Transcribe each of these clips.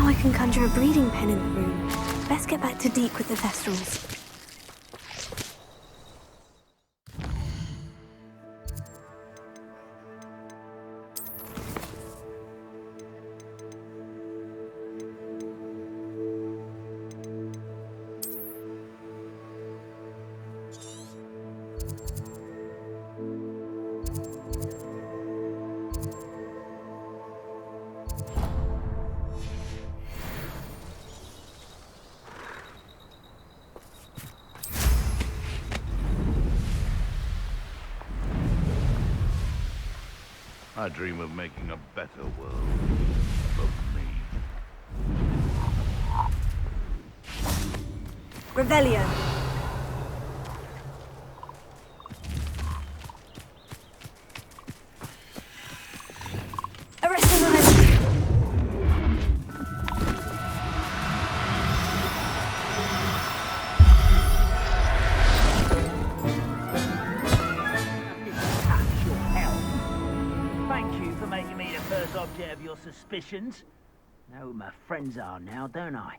Now I can conjure a breeding pen in the room. Best get back to Deek with the Thestrals. I dream of making a better world of me. Revelio. Arresting the Making me the first object of your suspicions. Know who my friends are now, don't I?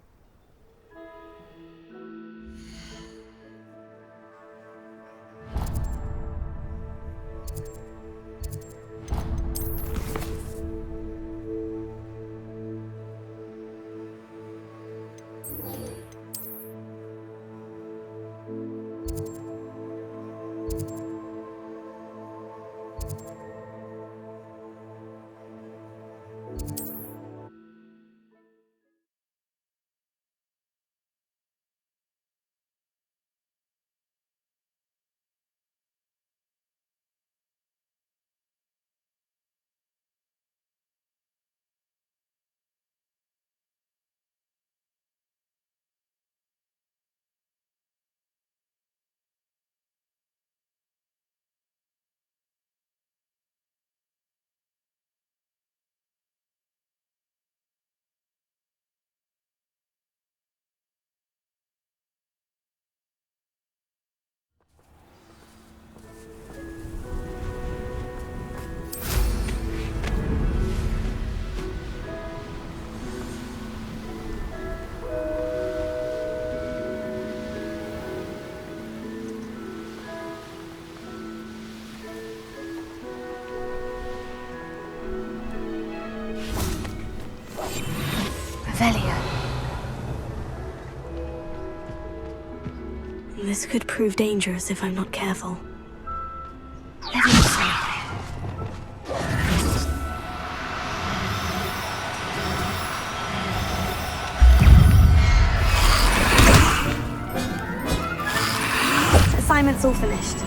Revelio. This could prove dangerous if I'm not careful. Let me see. Assignment's all finished.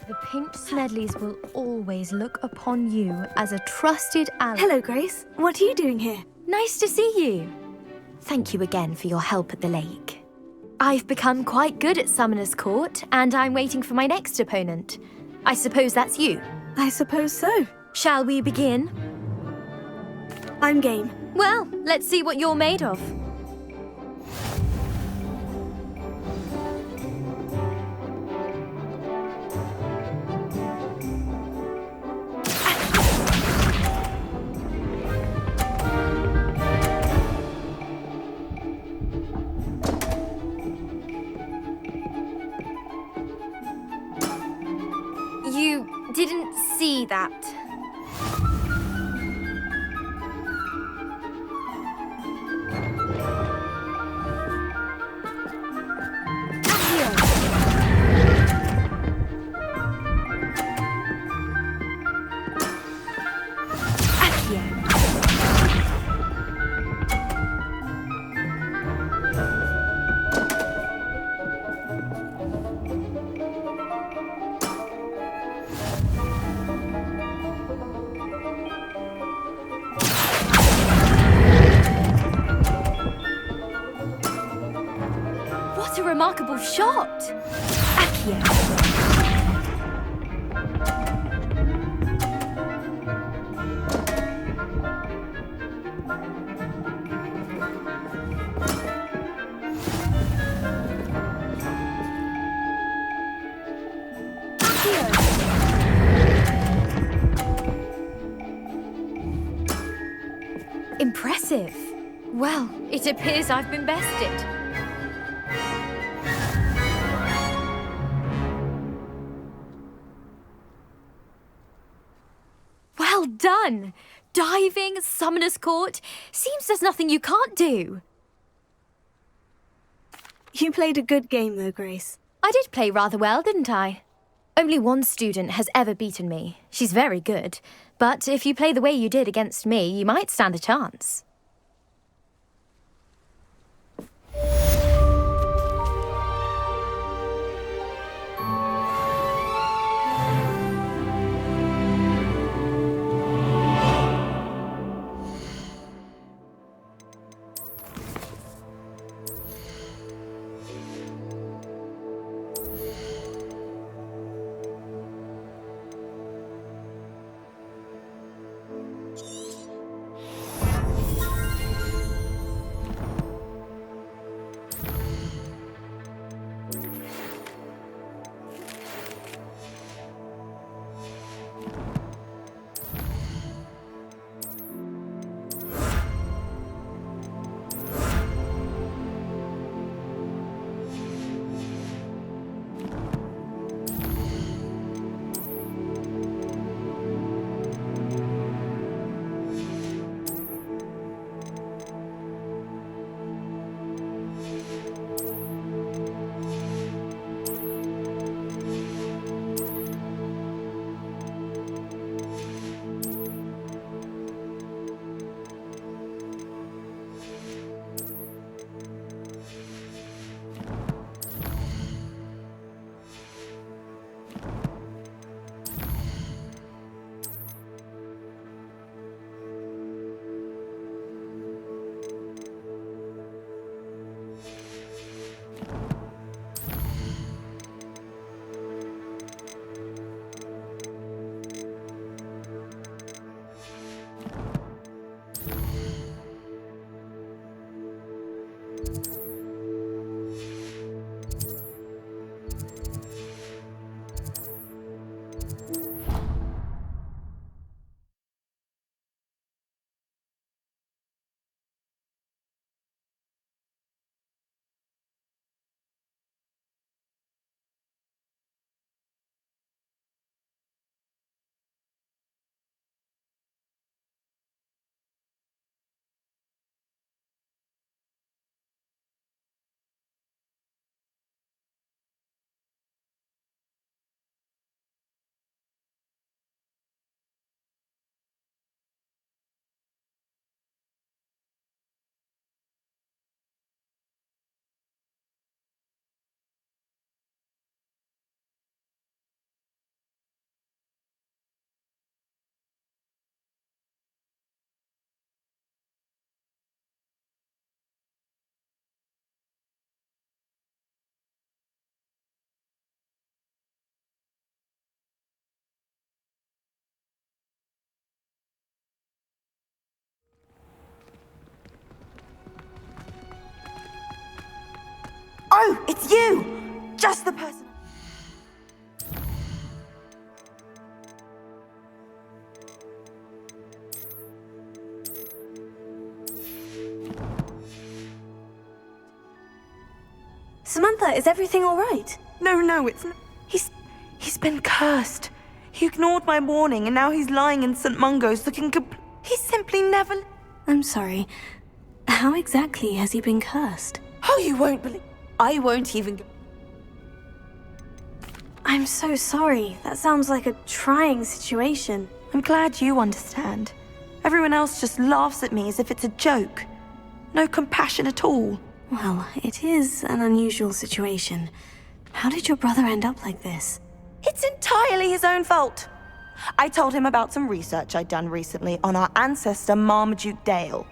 The Pink Smedleys will always look upon you as a trusted ally. Hello, Grace. What are you doing here? Nice to see you. Thank you again for your help at the lake. I've become quite good at Summoner's Court, and I'm waiting for my next opponent. I suppose that's you. I suppose so. Shall we begin? I'm game. Well, let's see what you're made of. You didn't see that. What a remarkable shot! Accio. Impressive. Well, it appears I've been bested. Well done! Diving, Summoner's Court. Seems there's nothing you can't do. You played a good game though, Grace. I did play rather well, didn't I? Only one student has ever beaten me. She's very good. But if you play the way you did against me, you might stand a chance. Oh, it's you! Just the person. Samantha, is everything all right? No, it's not. He's been cursed. He ignored my warning, and now he's lying in St. Mungo's looking He's simply never... I'm sorry. How exactly has he been cursed? Oh, you won't believe... I won't even... I'm so sorry. That sounds like a trying situation. I'm glad you understand. Everyone else just laughs at me as if it's a joke. No compassion at all. Well, it is an unusual situation. How did your brother end up like this? It's entirely his own fault. I told him about some research I'd done recently on our ancestor Marmaduke Dale.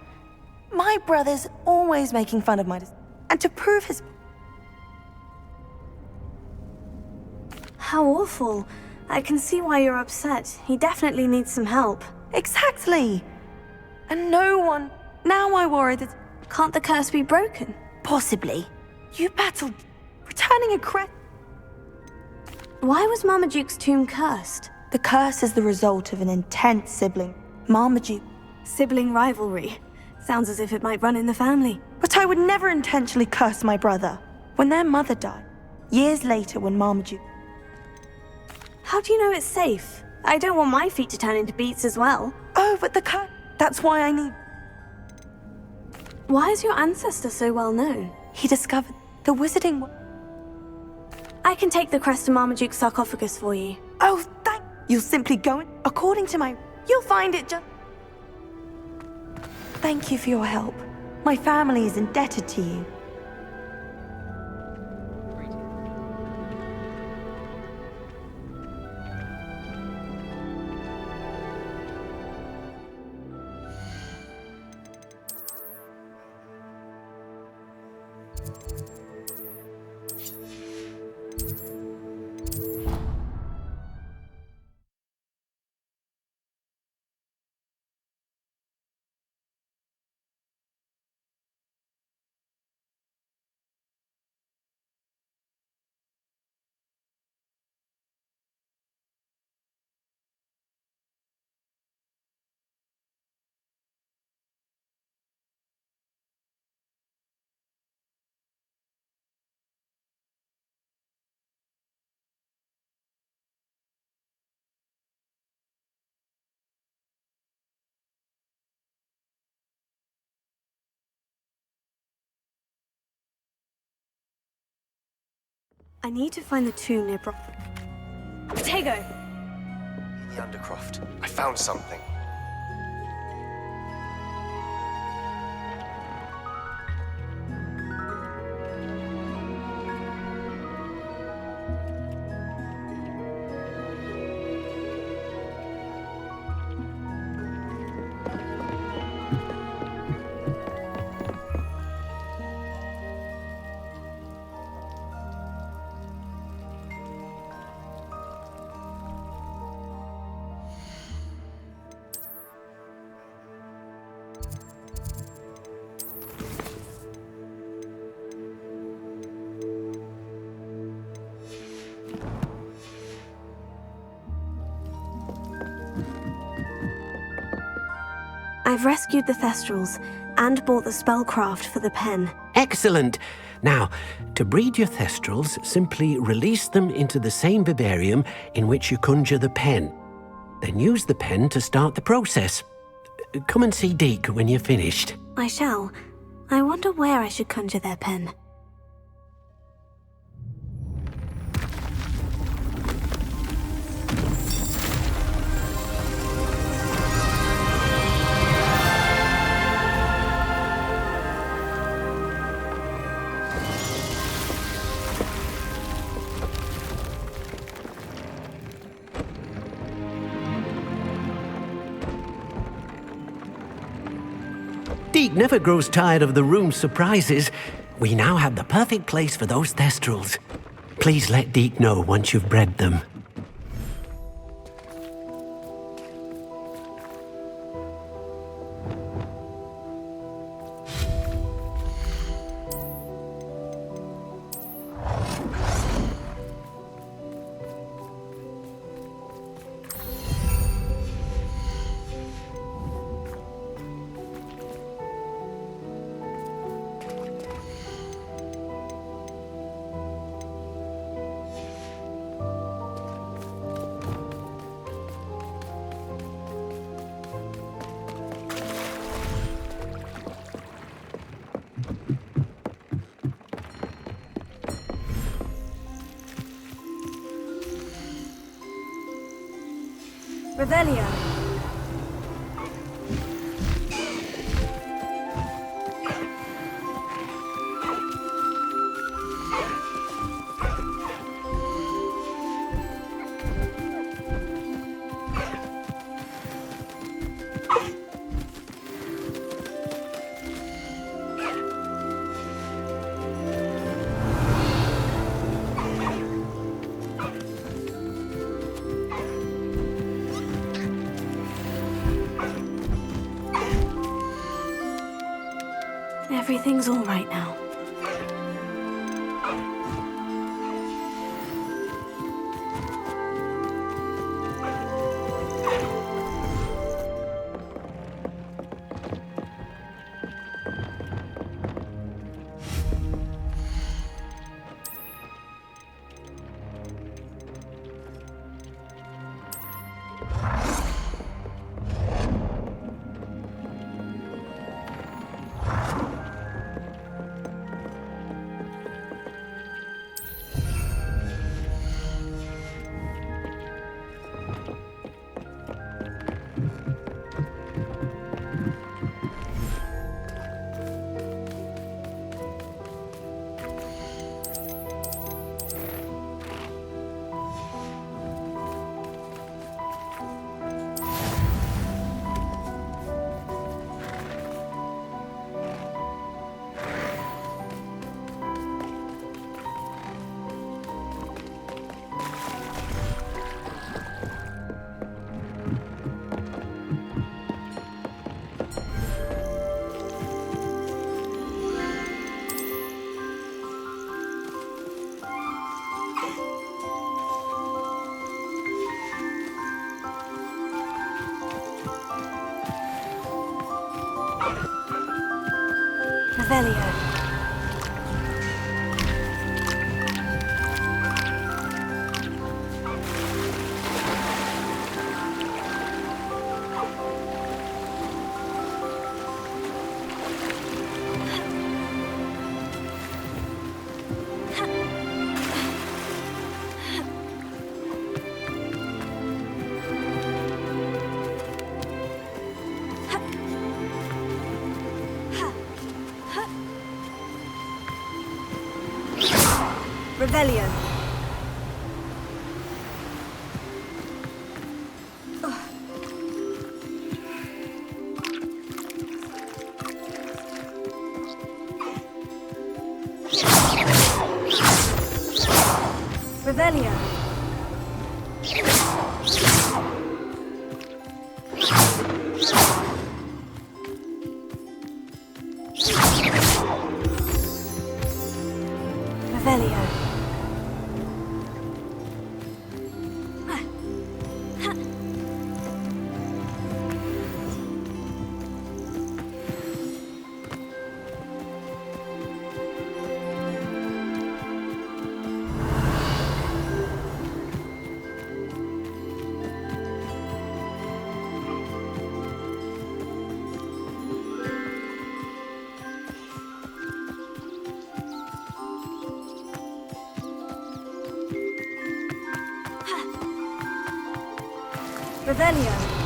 My brother's always making fun of and to prove his... How awful. I can see why you're upset. He definitely needs some help. Exactly. And no one... Now I worry that... Can't the curse be broken? Possibly. You battled... Returning a crest... Why was Marmaduke's tomb cursed? The curse is the result of an intense sibling, Marmaduke. Sibling rivalry. Sounds as if it might run in the family. But I would never intentionally curse my brother. When their mother died, years later when Marmaduke... How do you know it's safe? I don't want my feet to turn into beets as well. Oh, but the curse... That's why I need... Why is your ancestor so well known? He discovered the wizarding... I can take the crest to Marmaduke's sarcophagus for you. Oh, thank... You'll simply go in... According to my... You'll find it just... Thank you for your help. My family is indebted to you. I need to find the tomb near Potato! The Undercroft. I found something. I've rescued the Thestrals and bought the spellcraft for the pen. Excellent! Now, to breed your Thestrals, simply release them into the same vivarium in which you conjure the pen. Then use the pen to start the process. Come and see Deke when you're finished. I shall. I wonder where I should conjure their pen. Deke never grows tired of the room's surprises. We now have the perfect place for those Thestrals. Please let Deke know once you've bred them. Revelio. Everything's all right now. Revelio. Revelio. Revelio. Revelio. Revelio.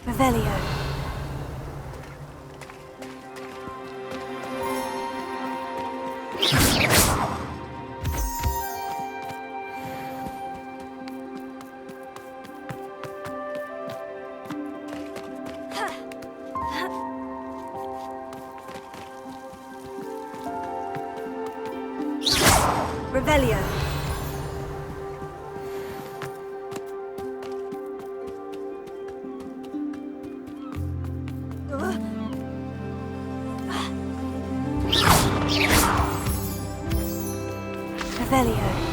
Revelio. Revelio. Revelio.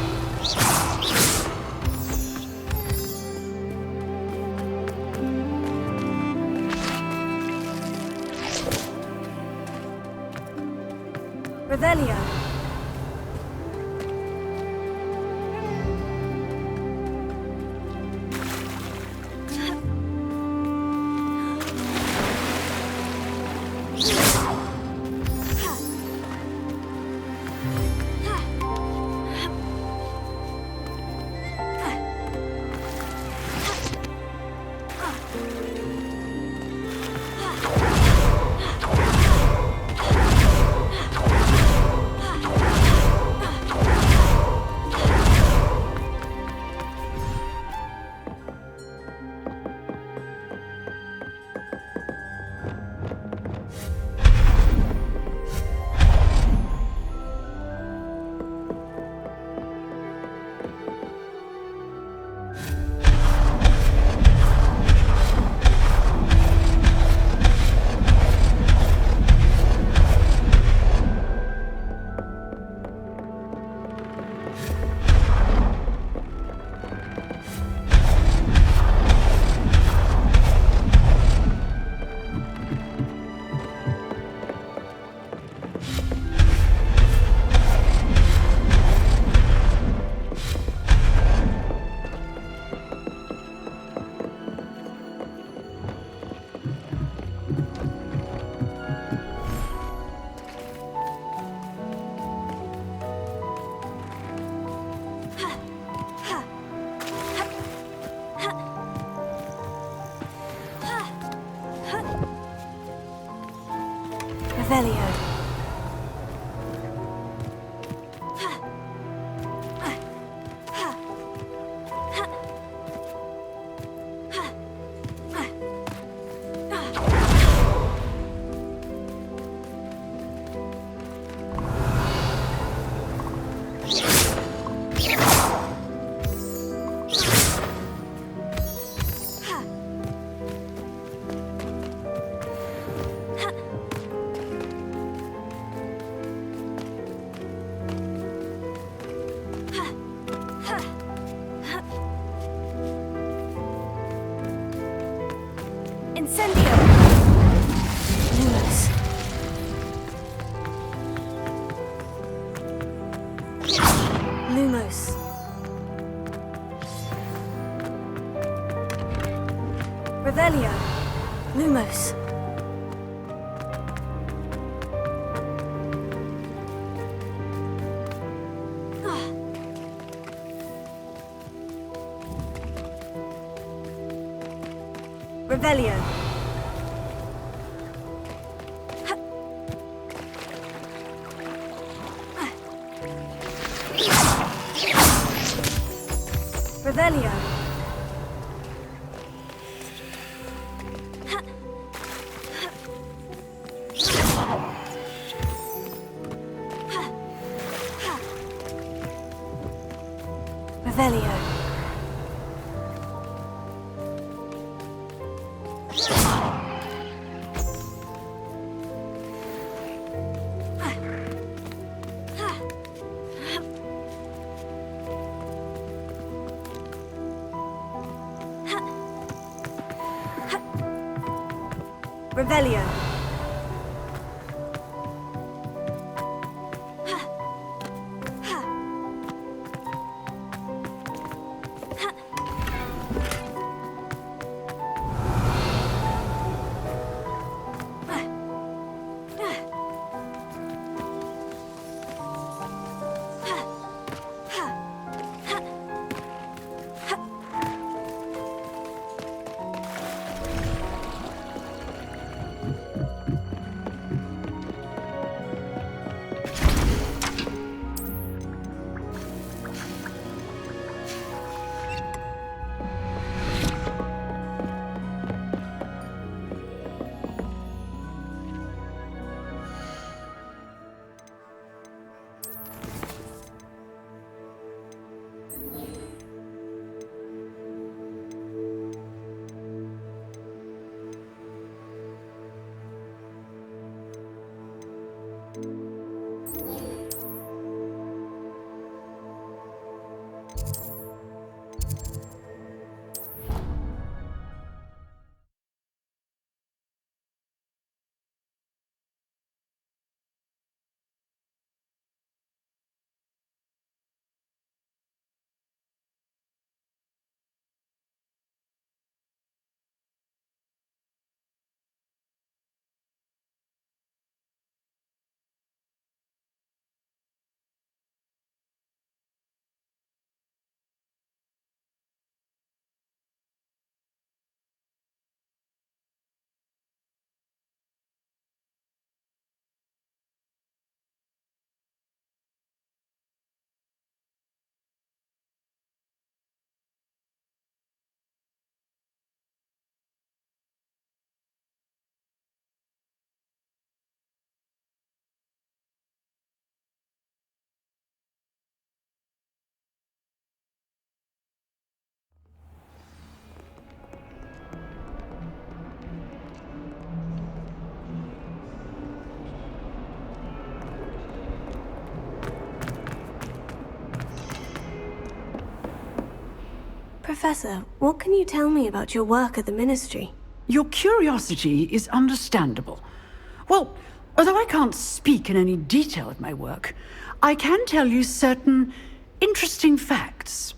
Revelio. Revelio. Incendio! Lumos. Lumos. Revelio. Lumos. Revelio. Revelio. Revelio. Revelio. Professor, what can you tell me about your work at the Ministry? Your curiosity is understandable. Well, although I can't speak in any detail of my work, I can tell you certain interesting facts.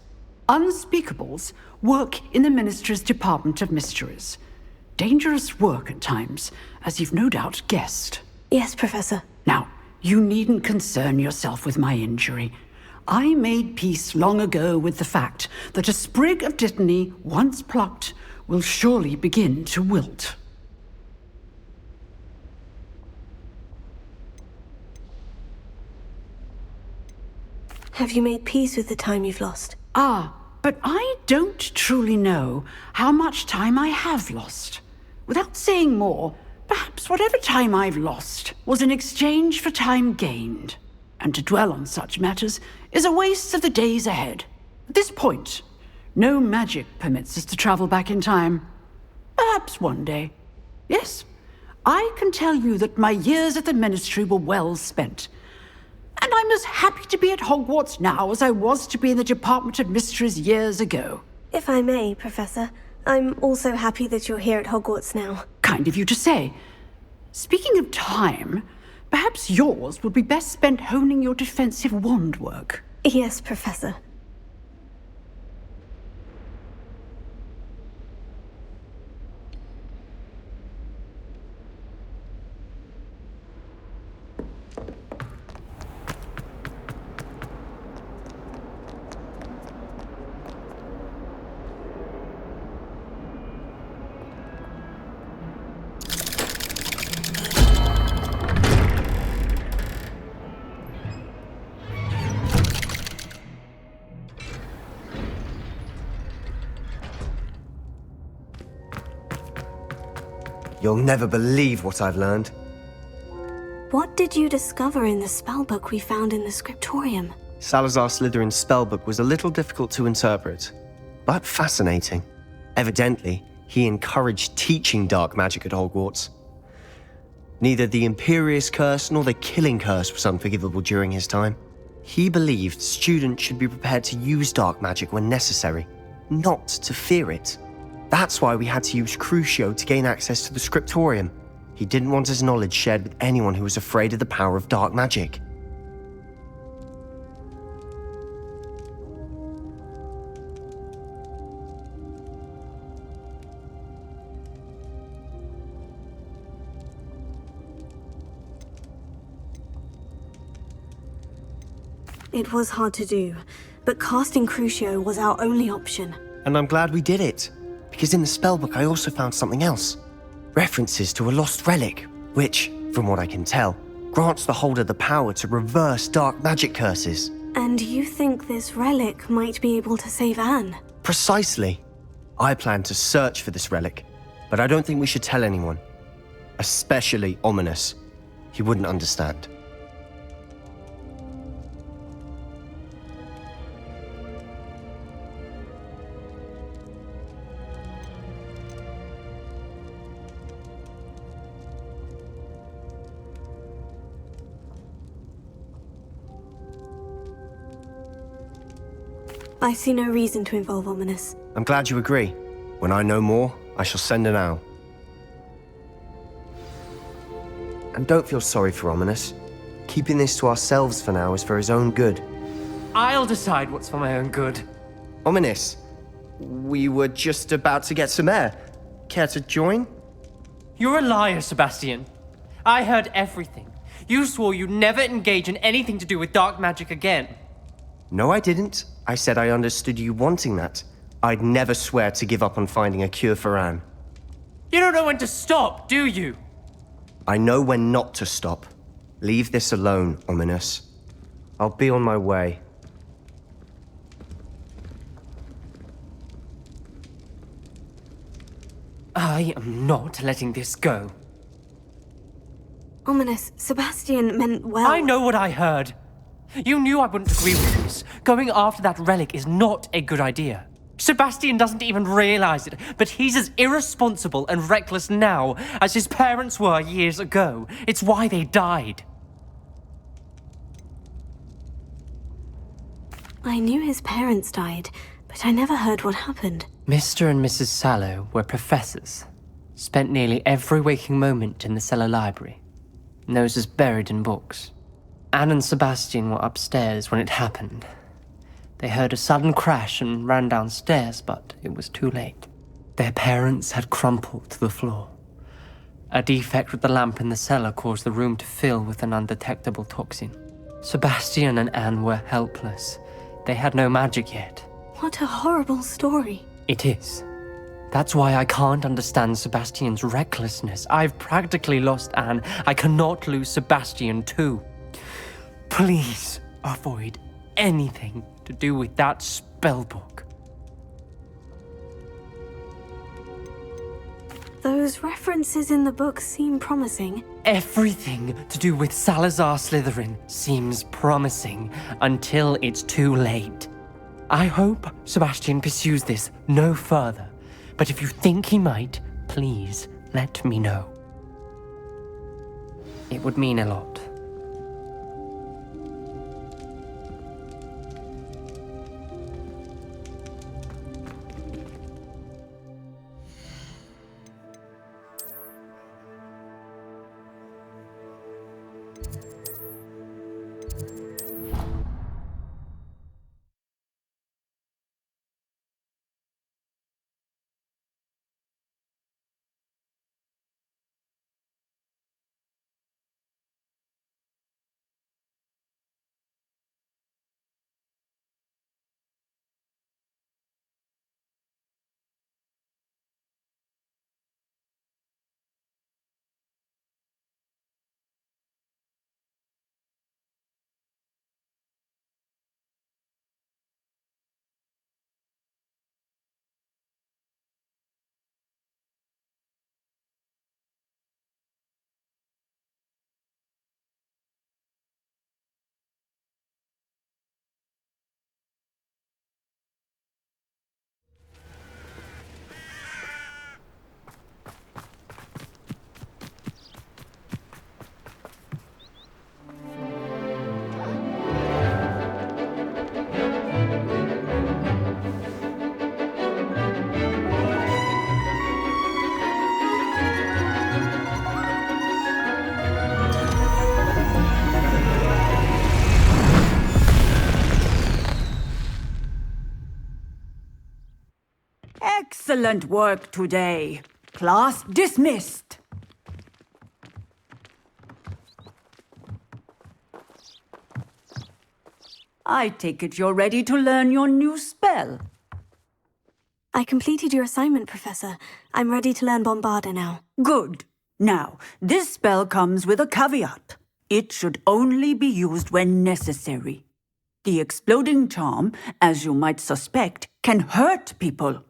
Unspeakables work in the Ministry's Department of Mysteries. Dangerous work at times, as you've no doubt guessed. Yes, Professor. Now, you needn't concern yourself with my injury. I made peace long ago with the fact that a sprig of dittany, once plucked, will surely begin to wilt. Have you made peace with the time you've lost? But I don't truly know how much time I have lost. Without saying more, perhaps whatever time I've lost was in exchange for time gained. And to dwell on such matters is a waste of the days ahead. At this point, no magic permits us to travel back in time. Perhaps one day. Yes, I can tell you that my years at the Ministry were well spent. And I'm as happy to be at Hogwarts now as I was to be in the Department of Mysteries years ago. If I may, Professor, I'm also happy that you're here at Hogwarts now. Kind of you to say. Speaking of time, perhaps yours would be best spent honing your defensive wand work. Yes, Professor. You'll never believe what I've learned. What did you discover in the spellbook we found in the scriptorium? Salazar Slytherin's spellbook was a little difficult to interpret, but fascinating. Evidently, he encouraged teaching dark magic at Hogwarts. Neither the Imperious Curse nor the Killing Curse was unforgivable during his time. He believed students should be prepared to use dark magic when necessary, not to fear it. That's why we had to use Crucio to gain access to the scriptorium. He didn't want his knowledge shared with anyone who was afraid of the power of dark magic. It was hard to do, but casting Crucio was our only option. And I'm glad we did it, because in the spellbook I also found something else. References to a lost relic, which, from what I can tell, grants the holder the power to reverse dark magic curses. And you think this relic might be able to save Anne? Precisely. I plan to search for this relic, but I don't think we should tell anyone. Especially Ominous. He wouldn't understand. I see no reason to involve Ominous. I'm glad you agree. When I know more, I shall send an owl. And don't feel sorry for Ominous. Keeping this to ourselves for now is for his own good. I'll decide what's for my own good. Ominous, we were just about to get some air. Care to join? You're a liar, Sebastian. I heard everything. You swore you'd never engage in anything to do with dark magic again. No, I didn't. I said I understood you wanting that. I'd never swear to give up on finding a cure for Anne. You don't know when to stop, do you? I know when not to stop. Leave this alone, Ominous. I'll be on my way. I am not letting this go. Ominous, Sebastian meant well. I know what I heard. You knew I wouldn't agree with this. Going after that relic is not a good idea. Sebastian doesn't even realize it, but he's as irresponsible and reckless now as his parents were years ago. It's why they died. I knew his parents died, but I never heard what happened. Mr. and Mrs. Sallow were professors. Spent nearly every waking moment in the cellar library. Noses buried in books. Anne and Sebastian were upstairs when it happened. They heard a sudden crash and ran downstairs, but it was too late. Their parents had crumpled to the floor. A defect with the lamp in the cellar caused the room to fill with an undetectable toxin. Sebastian and Anne were helpless. They had no magic yet. What a horrible story. It is. That's why I can't understand Sebastian's recklessness. I've practically lost Anne. I cannot lose Sebastian too. Please avoid anything to do with that spellbook. Those references in the book seem promising. Everything to do with Salazar Slytherin seems promising until it's too late. I hope Sebastian pursues this no further, but if you think he might, please let me know. It would mean a lot. Excellent work today. Class dismissed. I take it you're ready to learn your new spell. I completed your assignment, Professor. I'm ready to learn Bombarda now. Good. Now, this spell comes with a caveat. It should only be used when necessary. The exploding charm, as you might suspect, can hurt people.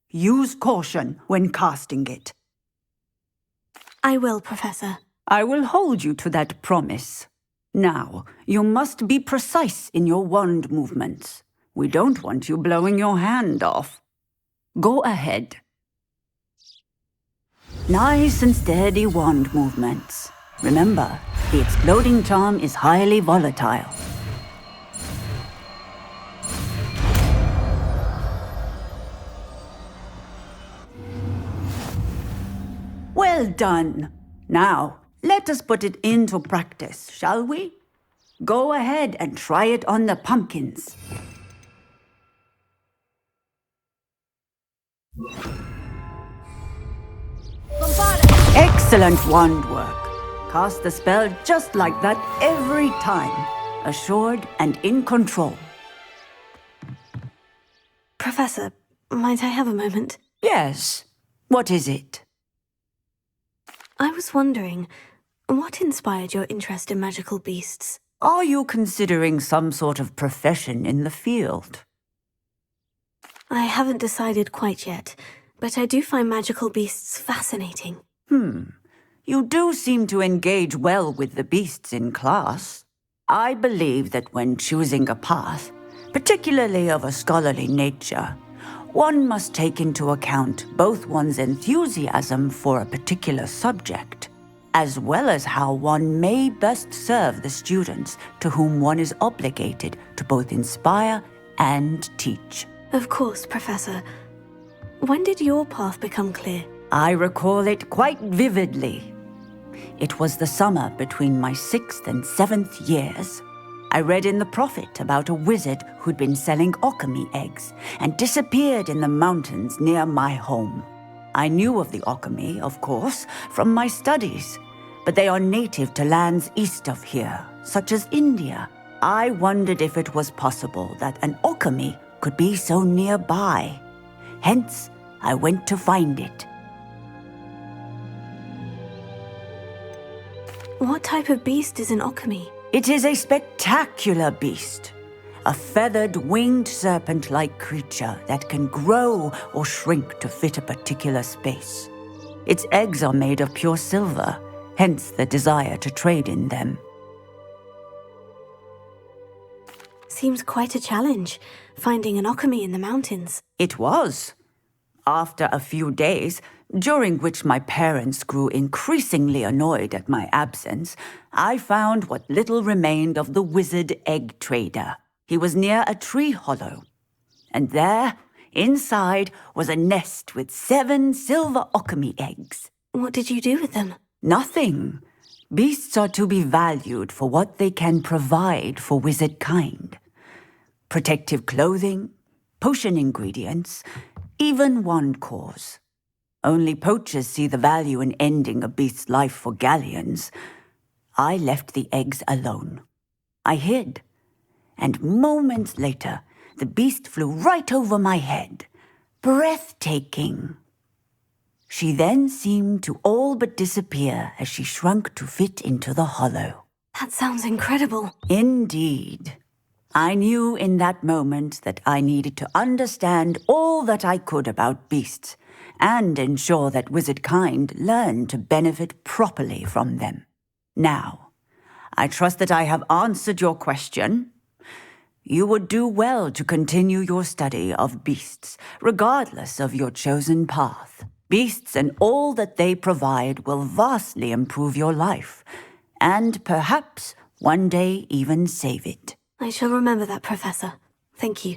Use caution when casting it. I will, Professor. I will hold you to that promise. Now, you must be precise in your wand movements. We don't want you blowing your hand off. Go ahead. Nice and steady wand movements. Remember, the exploding charm is highly volatile. Well done. Now, let us put it into practice, shall we? Go ahead and try it on the pumpkins. Excellent wand work. Cast the spell just like that every time. Assured and in control. Professor, might I have a moment? Yes. What is it? I was wondering, what inspired your interest in magical beasts? Are you considering some sort of profession in the field? I haven't decided quite yet, but I do find magical beasts fascinating. You do seem to engage well with the beasts in class. I believe that when choosing a path, particularly of a scholarly nature, one must take into account both one's enthusiasm for a particular subject, as well as how one may best serve the students to whom one is obligated to both inspire and teach. Of course, Professor. When did your path become clear? I recall it quite vividly. It was the summer between my 6th and 7th years. I read in the Prophet about a wizard who'd been selling alchemy eggs and disappeared in the mountains near my home. I knew of the alchemy, of course, from my studies, but they are native to lands east of here, such as India. I wondered if it was possible that an alchemy could be so nearby. Hence, I went to find it. What type of beast is an alchemy? It is a spectacular beast. A feathered, winged serpent-like creature that can grow or shrink to fit a particular space. Its eggs are made of pure silver, hence the desire to trade in them. Seems quite a challenge, finding an alchemy in the mountains. It was. After a few days, during which my parents grew increasingly annoyed at my absence, I found what little remained of the wizard egg trader. He was near a tree hollow, and there, inside, was a nest with 7 silver alchemy eggs. What did you do with them? Nothing. Beasts are to be valued for what they can provide for wizard kind. Protective clothing, potion ingredients, even wand cores. Only poachers see the value in ending a beast's life for galleons. I left the eggs alone. I hid. And moments later, the beast flew right over my head. Breathtaking. She then seemed to all but disappear as she shrunk to fit into the hollow. That sounds incredible. Indeed. I knew in that moment that I needed to understand all that I could about beasts and ensure that wizard kind learned to benefit properly from them. Now, I trust that I have answered your question. You would do well to continue your study of beasts, regardless of your chosen path. Beasts and all that they provide will vastly improve your life, and perhaps one day even save it. I shall remember that, Professor. Thank you.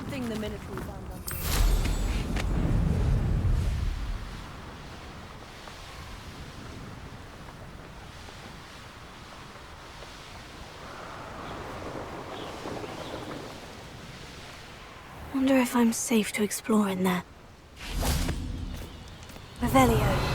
thing the military found under. Wonder if I'm safe to explore in there. Revelio.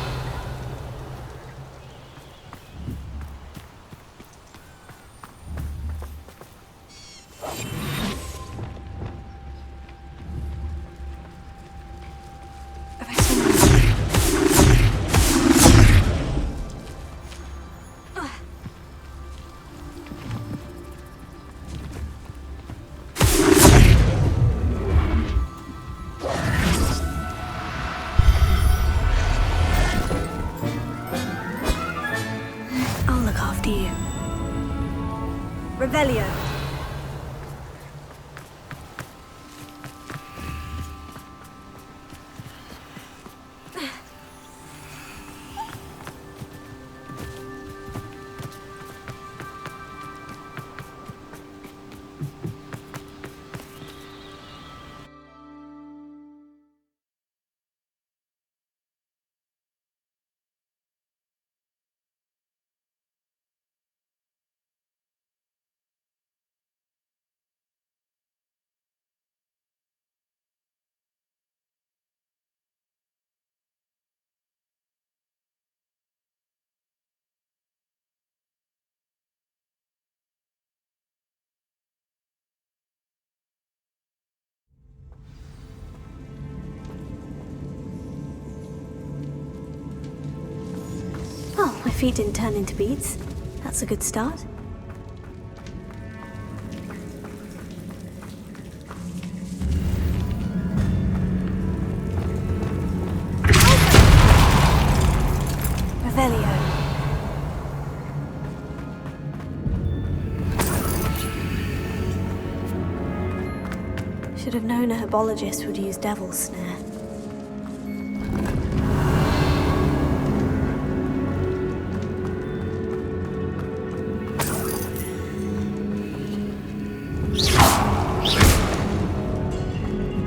Revelio. Oh, my feet didn't turn into beads. That's a good start. Revelio. Should have known a herbologist would use Devil's Snare.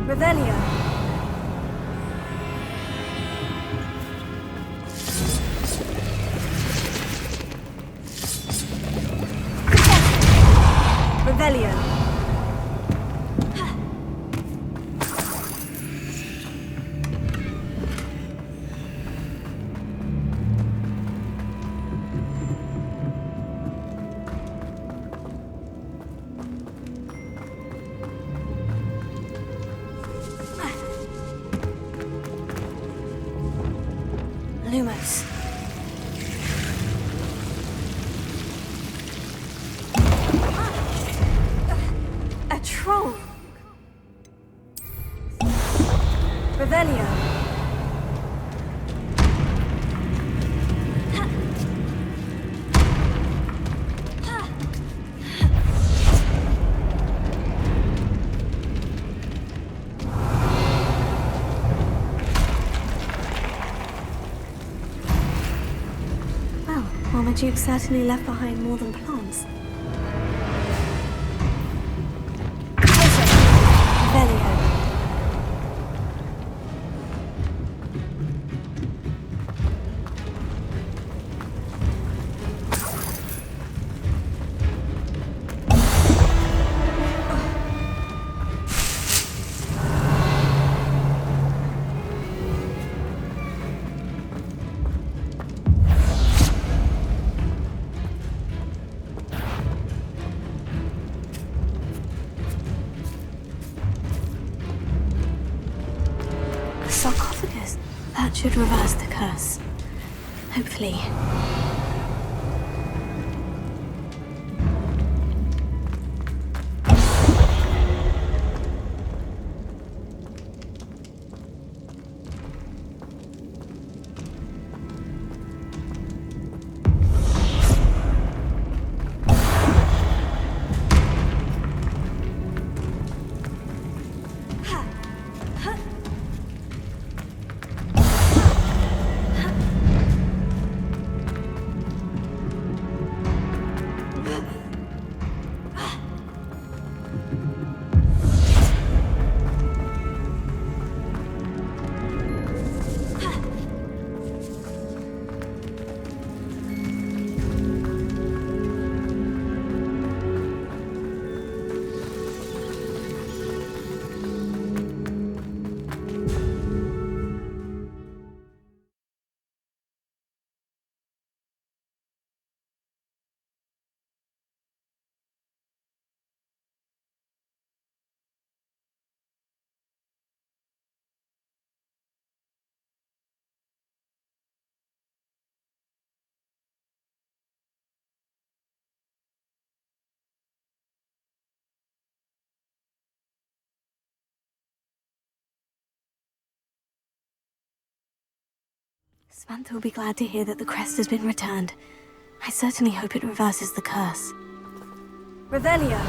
Revelio. Revelio. Lumos. A troll. Revelio. Well, Marmaduke certainly left behind more than plants. Revelio. Sarcophagus. That should reverse the curse. Hopefully. Samantha will be glad to hear that the crest has been returned. I certainly hope it reverses the curse. Revelio!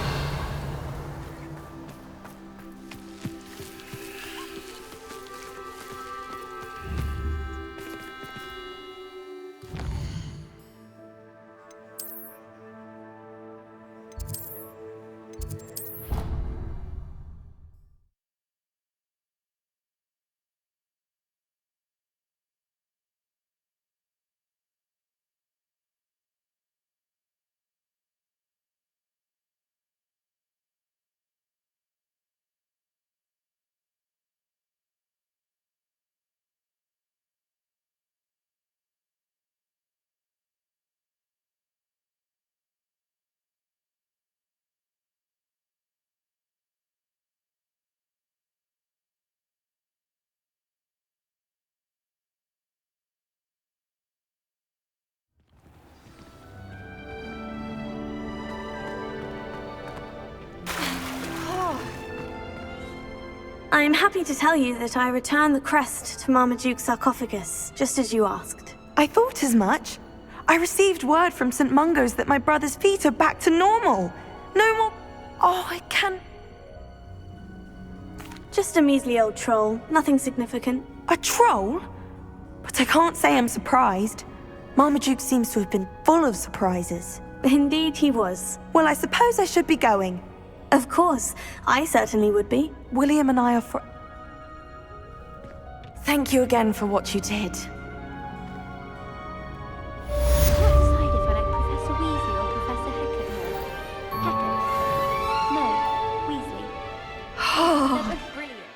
I am happy to tell you that I returned the crest to Marmaduke's sarcophagus, just as you asked. I thought as much. I received word from St. Mungo's that my brother's feet are back to normal. No more... Oh, I can't... Just a measly old troll, nothing significant. A troll? But I can't say I'm surprised. Marmaduke seems to have been full of surprises. Indeed he was. Well, I suppose I should be going. Of course, I certainly would be. William and I are Thank you again for what you did. Can't decide if I like Professor Weasley or Professor Hecat more. Hecat? No, Weasley. They're both brilliant.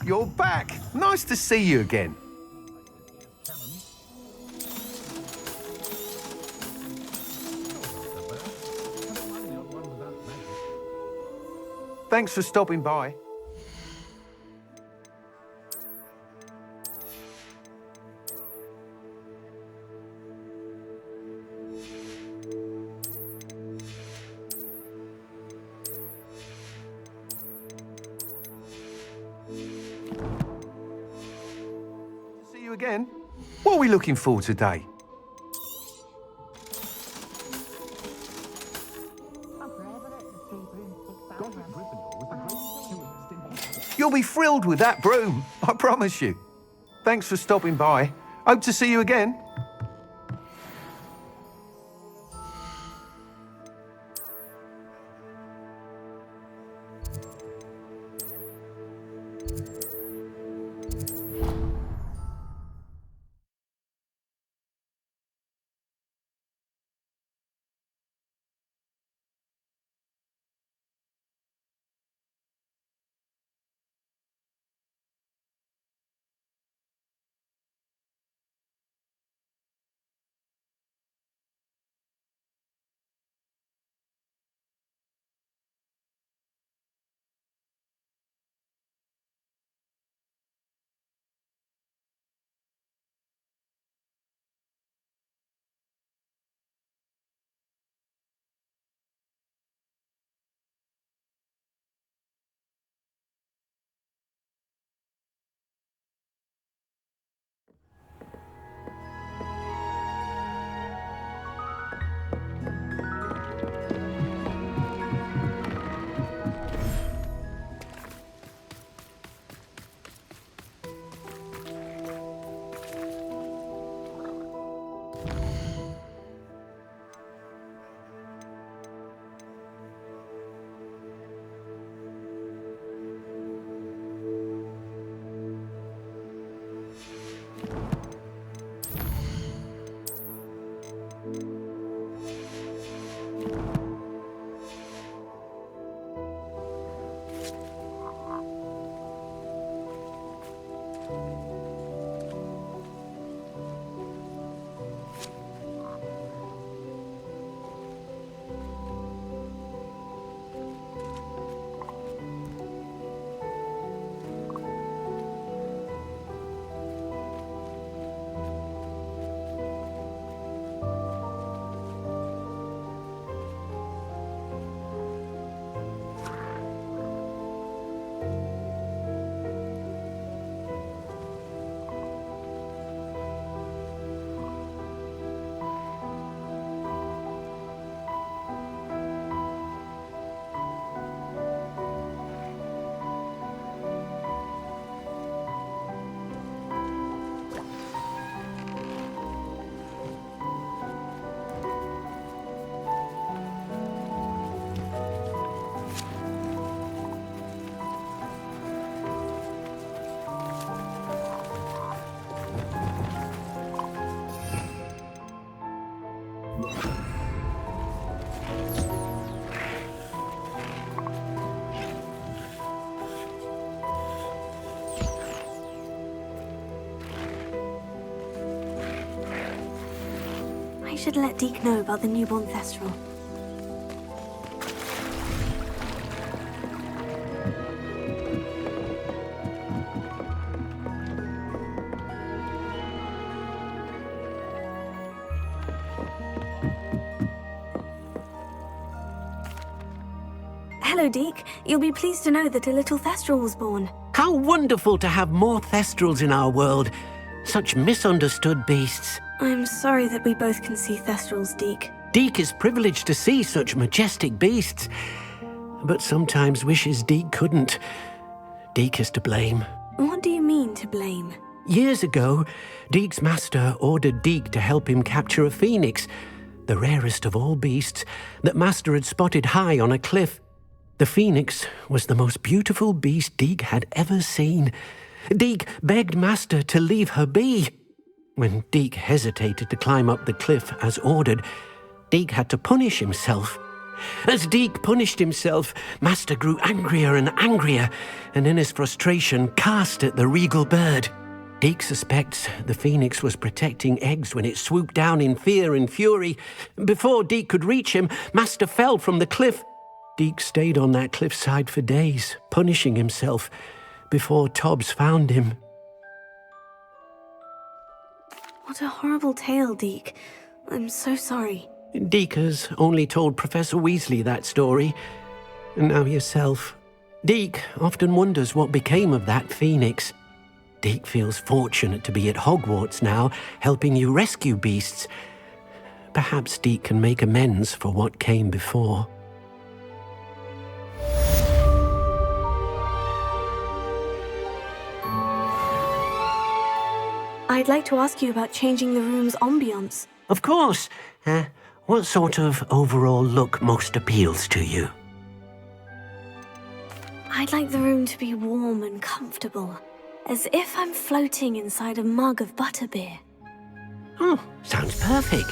You're back. Nice to see you again. Thanks for stopping by. See you again. What are we looking for today? You'll be thrilled with that broom, I promise you. Thanks for stopping by. Hope to see you again. I should let Deke know about the newborn Thestral. Hello, Deke. You'll be pleased to know that a little Thestral was born. How wonderful to have more Thestrals in our world. Such misunderstood beasts. I'm sorry that we both can see Thestrals, Deke. Deke is privileged to see such majestic beasts, but sometimes wishes Deke couldn't. Deke is to blame. What do you mean, to blame? Years ago, Deke's master ordered Deke to help him capture a phoenix, the rarest of all beasts, that master had spotted high on a cliff. The phoenix was the most beautiful beast Deke had ever seen. Deke begged master to leave her be. When Deke hesitated to climb up the cliff as ordered, Deke had to punish himself. As Deke punished himself, Master grew angrier and angrier, and in his frustration cast at the regal bird. Deke suspects the phoenix was protecting eggs when it swooped down in fear and fury. Before Deke could reach him, Master fell from the cliff. Deke stayed on that cliffside for days, punishing himself, before Tobbs found him. What a horrible tale, Deke. I'm so sorry. Deke has only told Professor Weasley that story, and now yourself. Deke often wonders what became of that phoenix. Deke feels fortunate to be at Hogwarts now, helping you rescue beasts. Perhaps Deke can make amends for what came before. I'd like to ask you about changing the room's ambiance. Of course. What sort of overall look most appeals to you? I'd like the room to be warm and comfortable, as if I'm floating inside a mug of butterbeer. Oh, sounds perfect.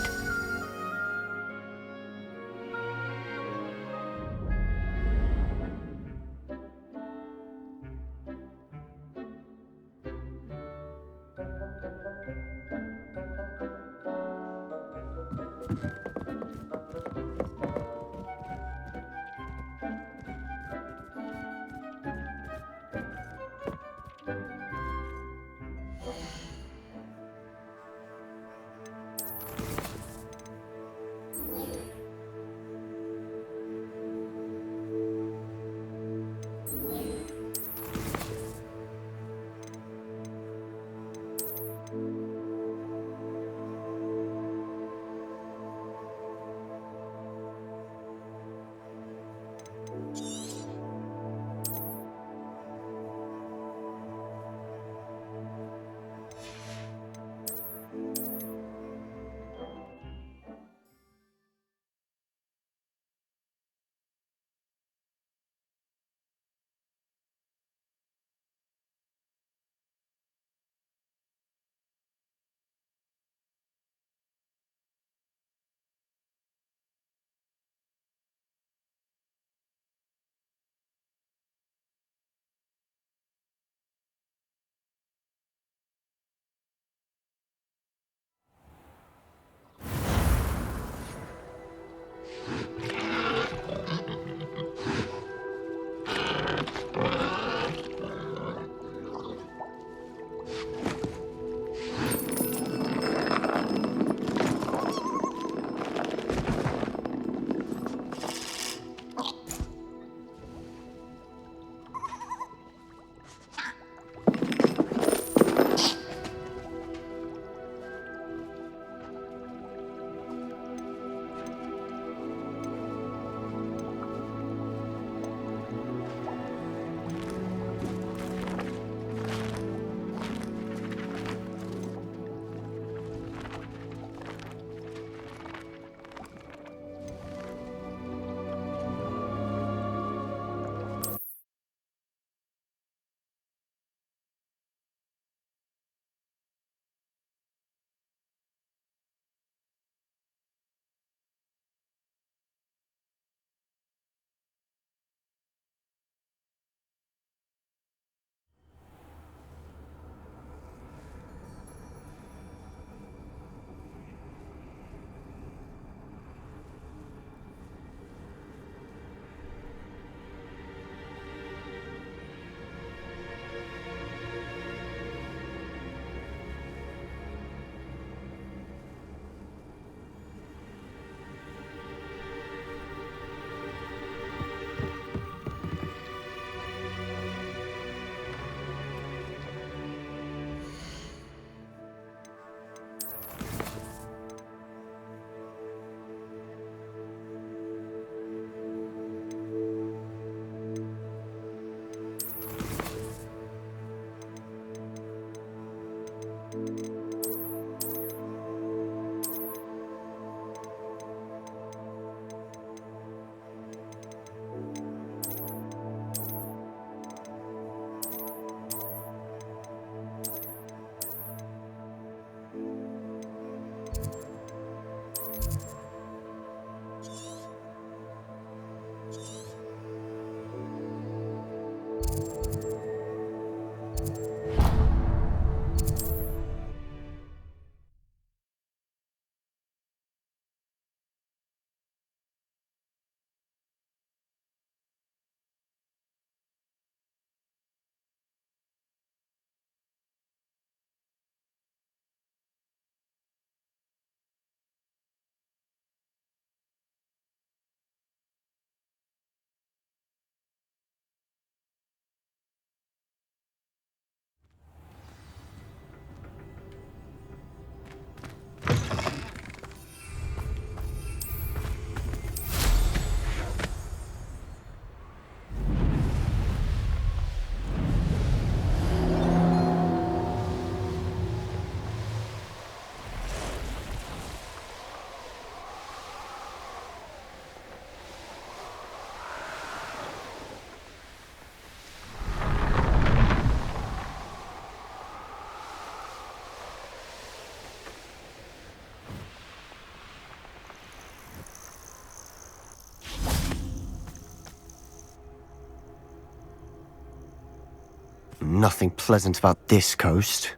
nothing pleasant about this coast.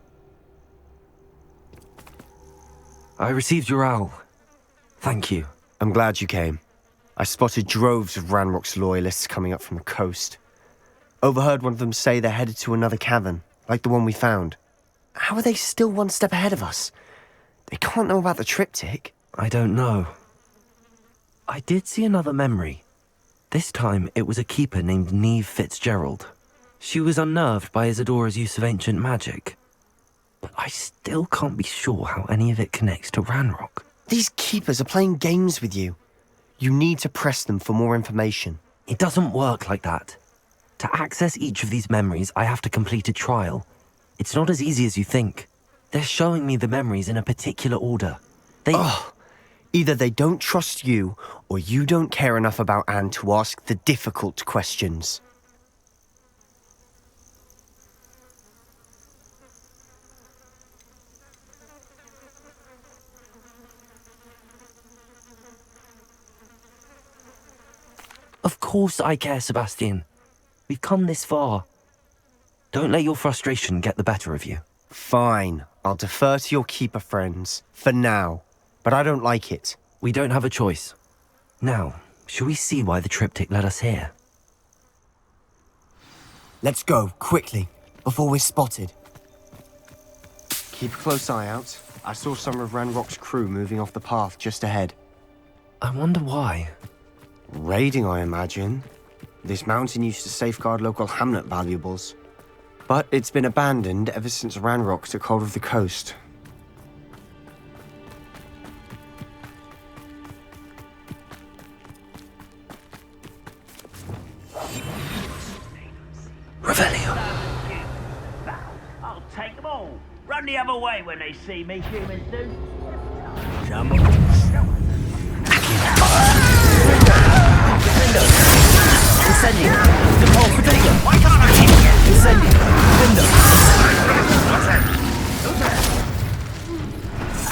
I received your owl. Thank you. I'm glad you came. I spotted droves of Ranrock's loyalists coming up from the coast. Overheard one of them say they're headed to another cavern, like the one we found. How are they still one step ahead of us? They can't know about the triptych. I don't know. I did see another memory. This time, it was a keeper named Neve Fitzgerald. She was unnerved by Isadora's use of ancient magic. But I still can't be sure how any of it connects to Ranrock. These keepers are playing games with you. You need to press them for more information. It doesn't work like that. To access each of these memories, I have to complete a trial. It's not as easy as you think. They're showing me the memories in a particular order. Either they don't trust you, or you don't care enough about Anne to ask the difficult questions. Of course I care, Sebastian. We've come this far. Don't let your frustration get the better of you. Fine, I'll defer to your keeper friends, for now. But I don't like it. We don't have a choice. Now, shall we see why the triptych led us here? Let's go, quickly, before we're spotted. Keep a close eye out. I saw some of Ranrock's crew moving off the path just ahead. I wonder why. Raiding, I imagine. This mountain used to safeguard local hamlet valuables. But it's been abandoned ever since Ranrock took hold of the coast. Revelio. I'll take them all. Run the other way when they see me, humans do. Jump. Incendio. Depol Fatiga. Why can't I hit you? Incendio. Window.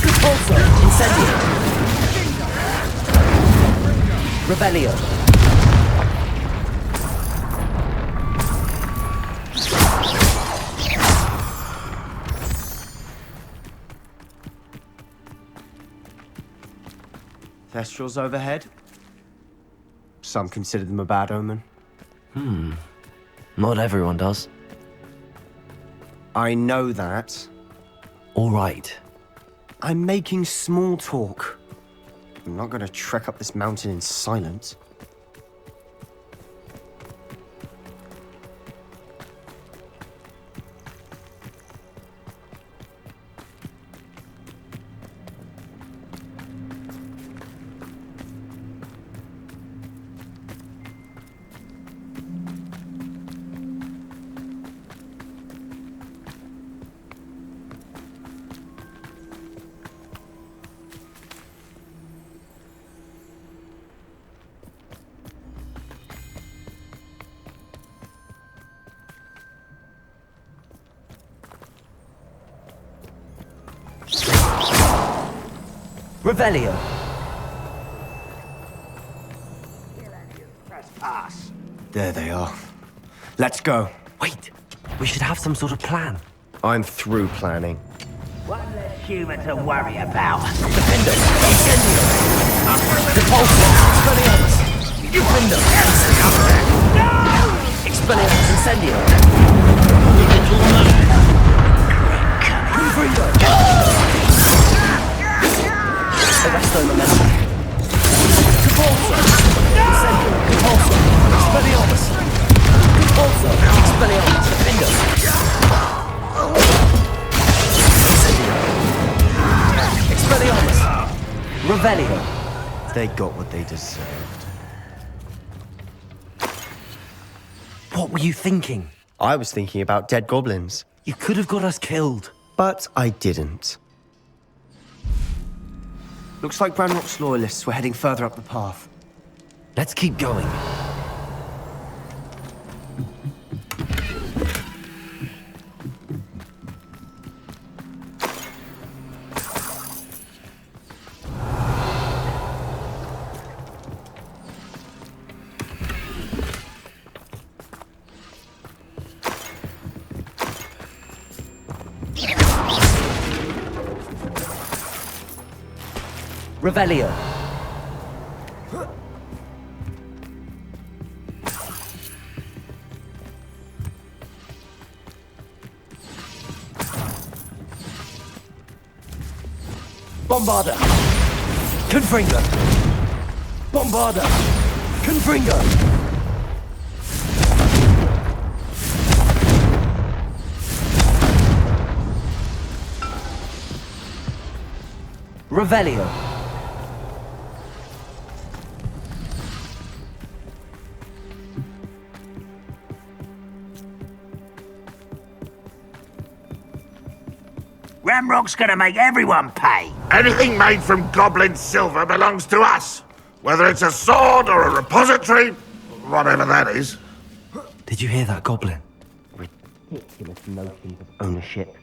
Repulsor. Incendio. Revelio. Thestrals overhead. Some consider them a bad omen. Not everyone does. I know that. All right. I'm making small talk. I'm not going to trek up this mountain in silence. Revelio. There they are. Let's go. Wait, we should have some sort of plan. I'm through planning. One less human to worry about. Defendo. Incendio. Repulsor. Expelliarmus. Defendo. Expelliarmus. Incendio. Arresto momentum. Repulsor. Incendio. Repulsor. Expelliarmus. Repulsor. Expelliarmus. Defendo. Incendio. Expelliarmus. Revelio. They got what they deserved. What were you thinking? I was thinking about dead goblins. You could have got us killed. But I didn't. Looks like Ranrock's loyalists were heading further up the path. Let's keep going. Revelio. Bombarda. Confringo. Bombarda. Confringo. Revelio. Ramrock's gonna make everyone pay. Anything made from goblin silver belongs to us. Whether it's a sword or a repository, whatever that is. Did you hear that, Goblin? Ridiculous notions of ownership.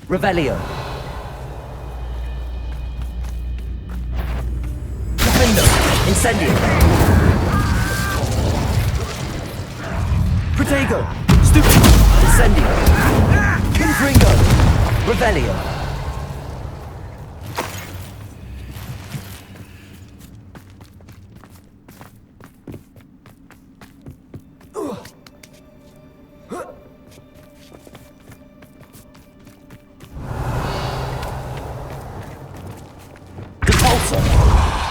Revelio. Defendo. Incendio. Protego. Stupid. Incendio. Confringo. Revelio.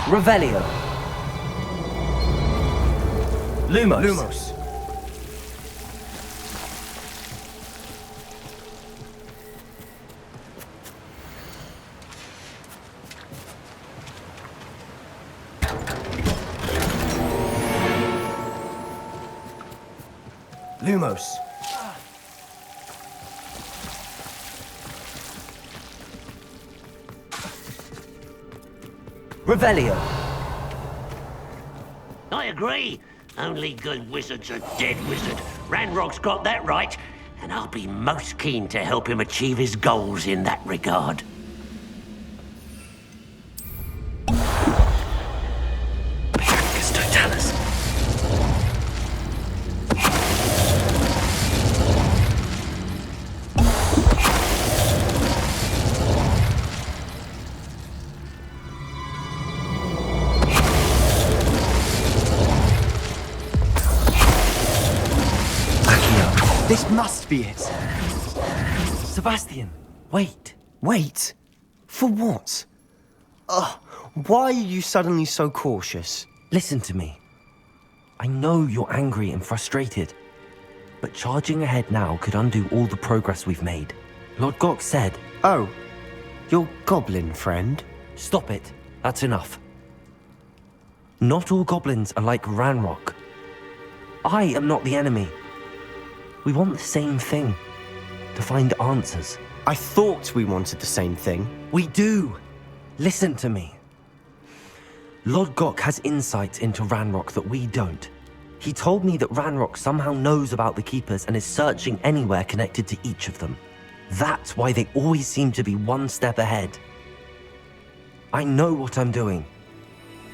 Revelio. Lumos. Lumos. Revelio. I agree. Only good wizard's a dead wizard. Ranrock's got that right, and I'll be most keen to help him achieve his goals in that regard. This must be it. Sebastian, wait. Wait? For what? Why are you suddenly so cautious? Listen to me. I know you're angry and frustrated, but charging ahead now could undo all the progress we've made. Lord Gok said... Oh, your goblin friend? Stop it. That's enough. Not all goblins are like Ranrock. I am not the enemy. We want the same thing. To find answers. I thought we wanted the same thing. We do. Listen to me. Lord Gok has insight into Ranrock that we don't. He told me that Ranrock somehow knows about the Keepers and is searching anywhere connected to each of them. That's why they always seem to be one step ahead. I know what I'm doing.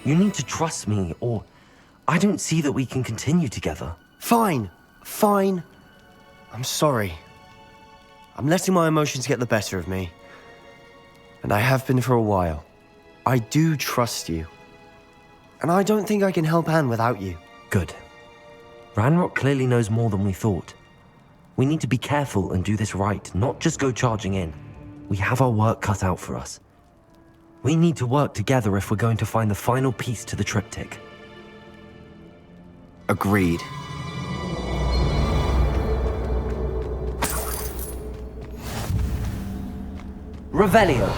You need to trust me, or I don't see that we can continue together. Fine. I'm sorry. I'm letting my emotions get the better of me. And I have been for a while. I do trust you. And I don't think I can help Anne without you. Good. Ranrock clearly knows more than we thought. We need to be careful and do this right, not just go charging in. We have our work cut out for us. We need to work together if we're going to find the final piece to the triptych. Agreed. Revelio.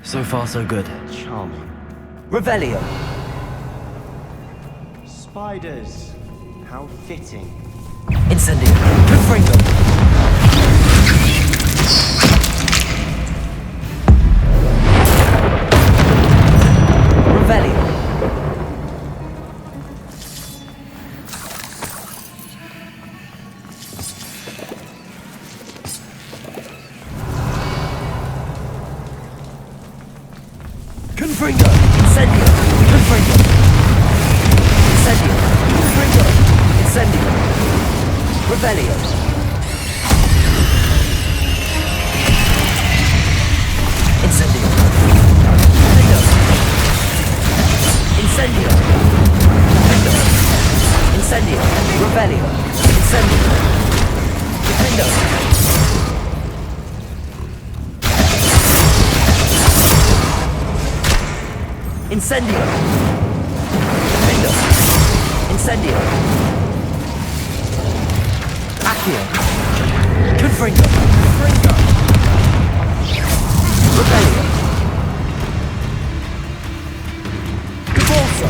So far, so good. Charming. Revelio. Spiders. How fitting. Incendio. Confringo. Revelio. Confringo. Incendio. Confringo. Incendio. Confringo. Incendio. Revelio. Incendio. Confringo. Incendio. Confringo. Incendio. Revelio. Incendio. Confringo. Incendio! Confringo! Incendio! Accio! Confringo! Confringo! Revelio! Cabalso!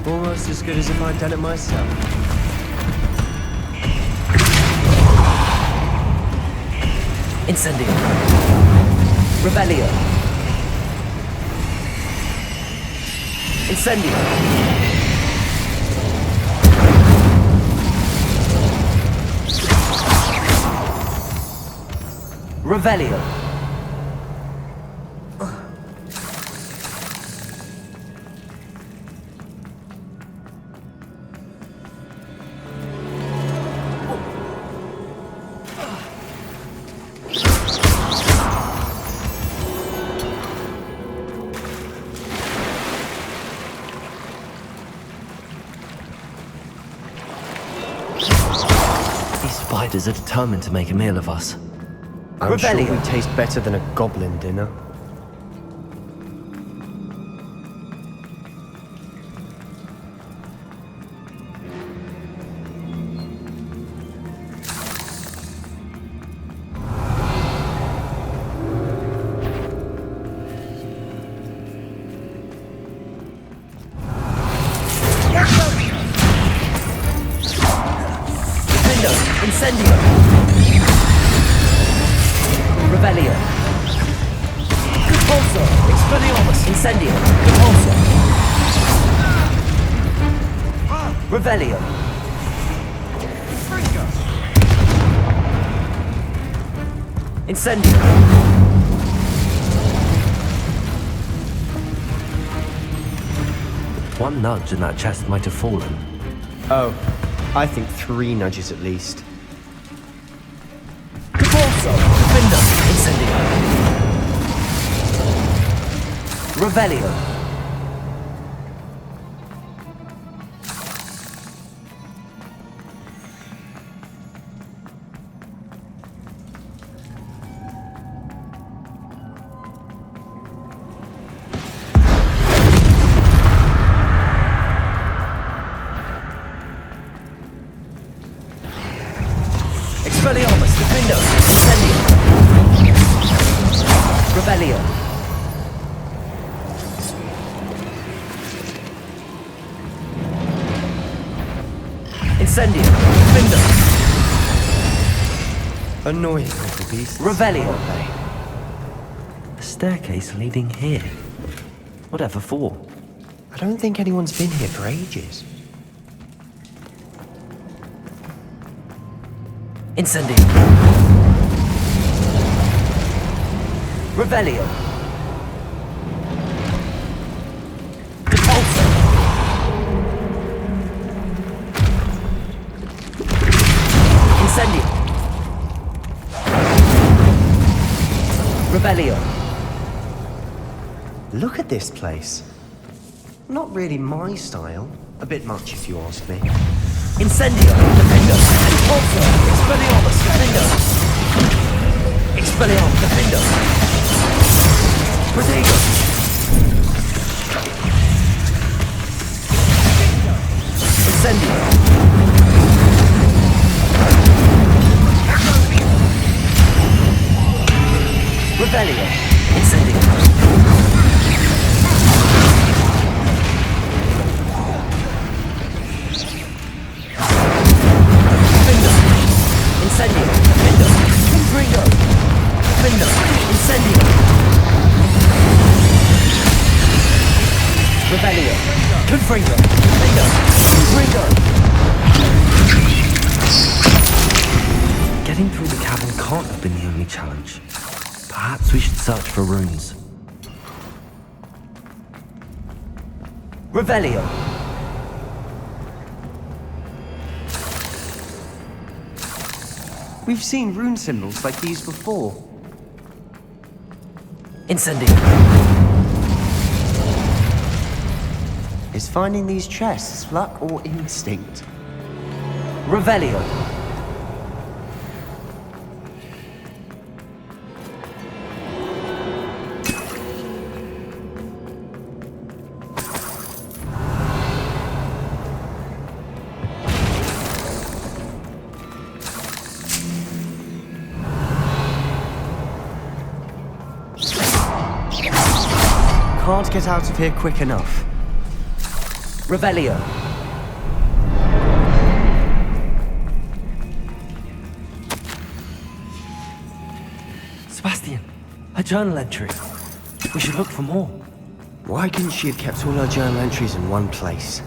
Almost as good as if I'd done it myself. Incendio! Revelio! Incendio! Revelio! These spiders are determined to make a meal of us. I'm sure Revelio. we taste better than a goblin dinner. Defendo! Incendio! Revelio! Compulso! Expelliarmus! Incendio! Compulso! Revelio! Incendio! One nudge and that chest might have fallen. Oh, I think 3 nudges at least. Compulso! Defendo! Incendio! Revelio! Expelliarmus! Defendo! Incendio! Revelio! Incendio! Defendo! Annoying little beasts. Revelio! aren't they? A staircase leading here. Whatever for? I don't think anyone's been here for ages. Incendio! Revelio! Compulso! Incendio! Revelio! Look at this place. Not really my style. A bit much if you ask me. Incendio! Defendo! Compulso! Expelliarmus! Defendo! Expelliarmus! Defendo! Protego! Incendio! Revelio! Incendio. Findo. Incendio. Findo. Confringo. Findo. Incendio. Revelio. Confringo. Findo. Confringo. Getting through the cavern can't have been the only challenge. Perhaps we should search for runes. Revelio. We've seen rune symbols like these before. Incendio. Is finding these chests luck or instinct? Revelio. Can't get out of here quick enough. Revelio. Sebastian, a journal entry. We should look for more. Why couldn't she have kept all her journal entries in one place?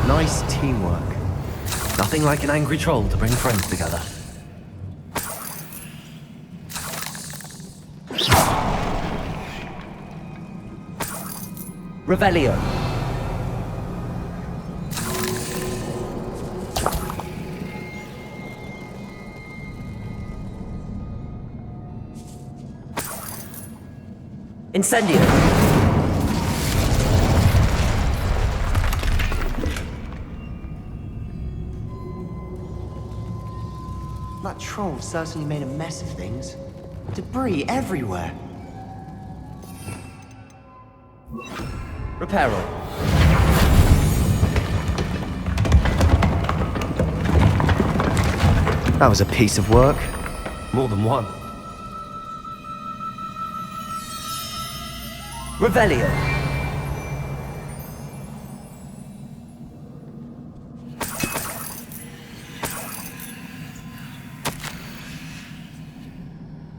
Nice teamwork. Nothing like an angry troll to bring friends together. Revelio. Incendio. That troll certainly made a mess of things. Debris everywhere. Reparo. That was a piece of work. More than one. Revelio.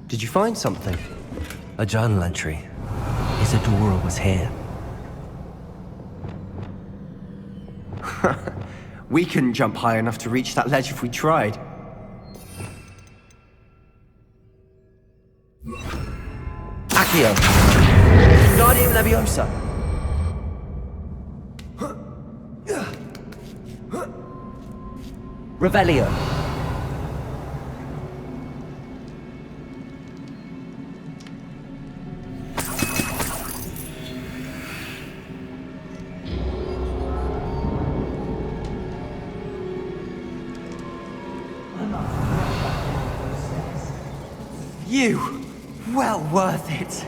Did you find something? A journal entry. Isadora was here. We couldn't jump high enough to reach that ledge if we tried. Accio. Guardium Leviosa. Revelio. You! Well worth it.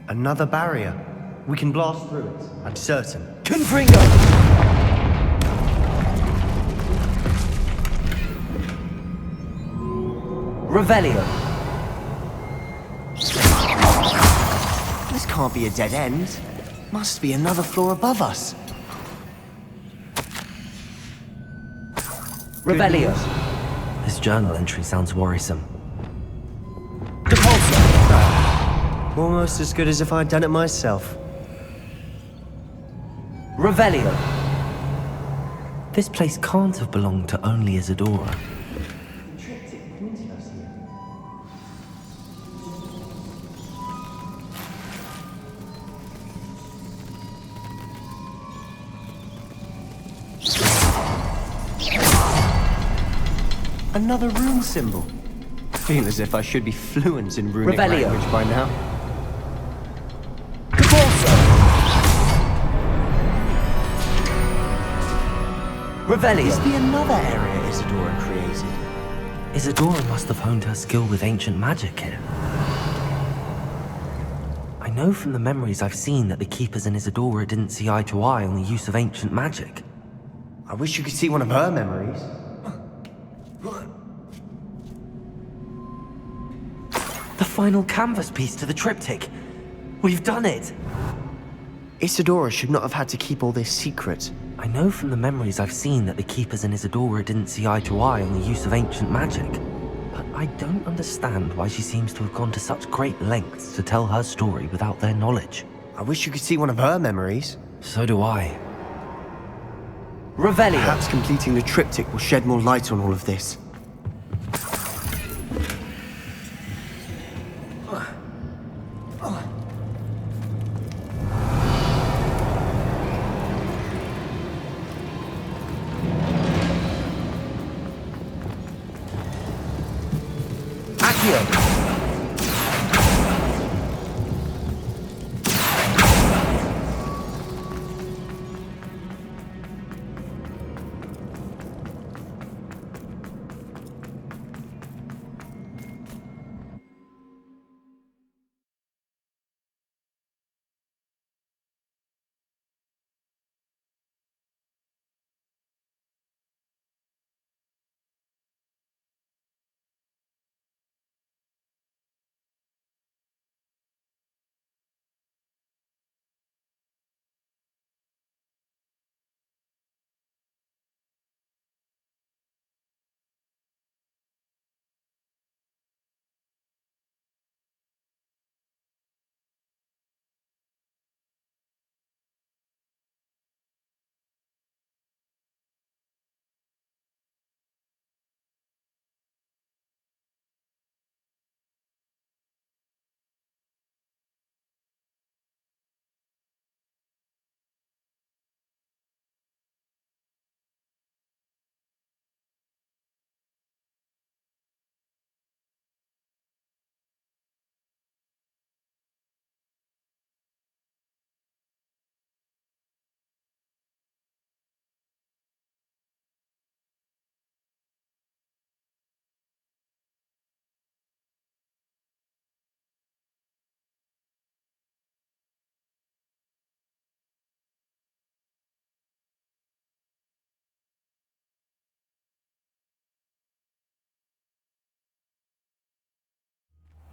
Another barrier. We can blast through it, I'm certain. Confringo. Revelio. This can't be a dead end. Must be another floor above us. Revelio. This journal entry sounds worrisome. Almost as good as if I'd done it myself. Revelio. This place can't have belonged to only Isadora. Another rune symbol. Feel as if I should be fluent in runic Revelio. language by now. Revelio. Must be another area Isadora created. Isadora must have honed her skill with ancient magic here. I know from the memories I've seen that the Keepers and Isadora didn't see eye to eye on the use of ancient magic. I wish you could see one of her memories. The final canvas piece to the triptych. We've done it! Isadora should not have had to keep all this secret. I know from the memories I've seen that the Keepers and Isadora didn't see eye to eye on the use of ancient magic. But I don't understand why she seems to have gone to such great lengths to tell her story without their knowledge. I wish you could see one of her memories. So do I. Revelio. Perhaps completing the triptych will shed more light on all of this.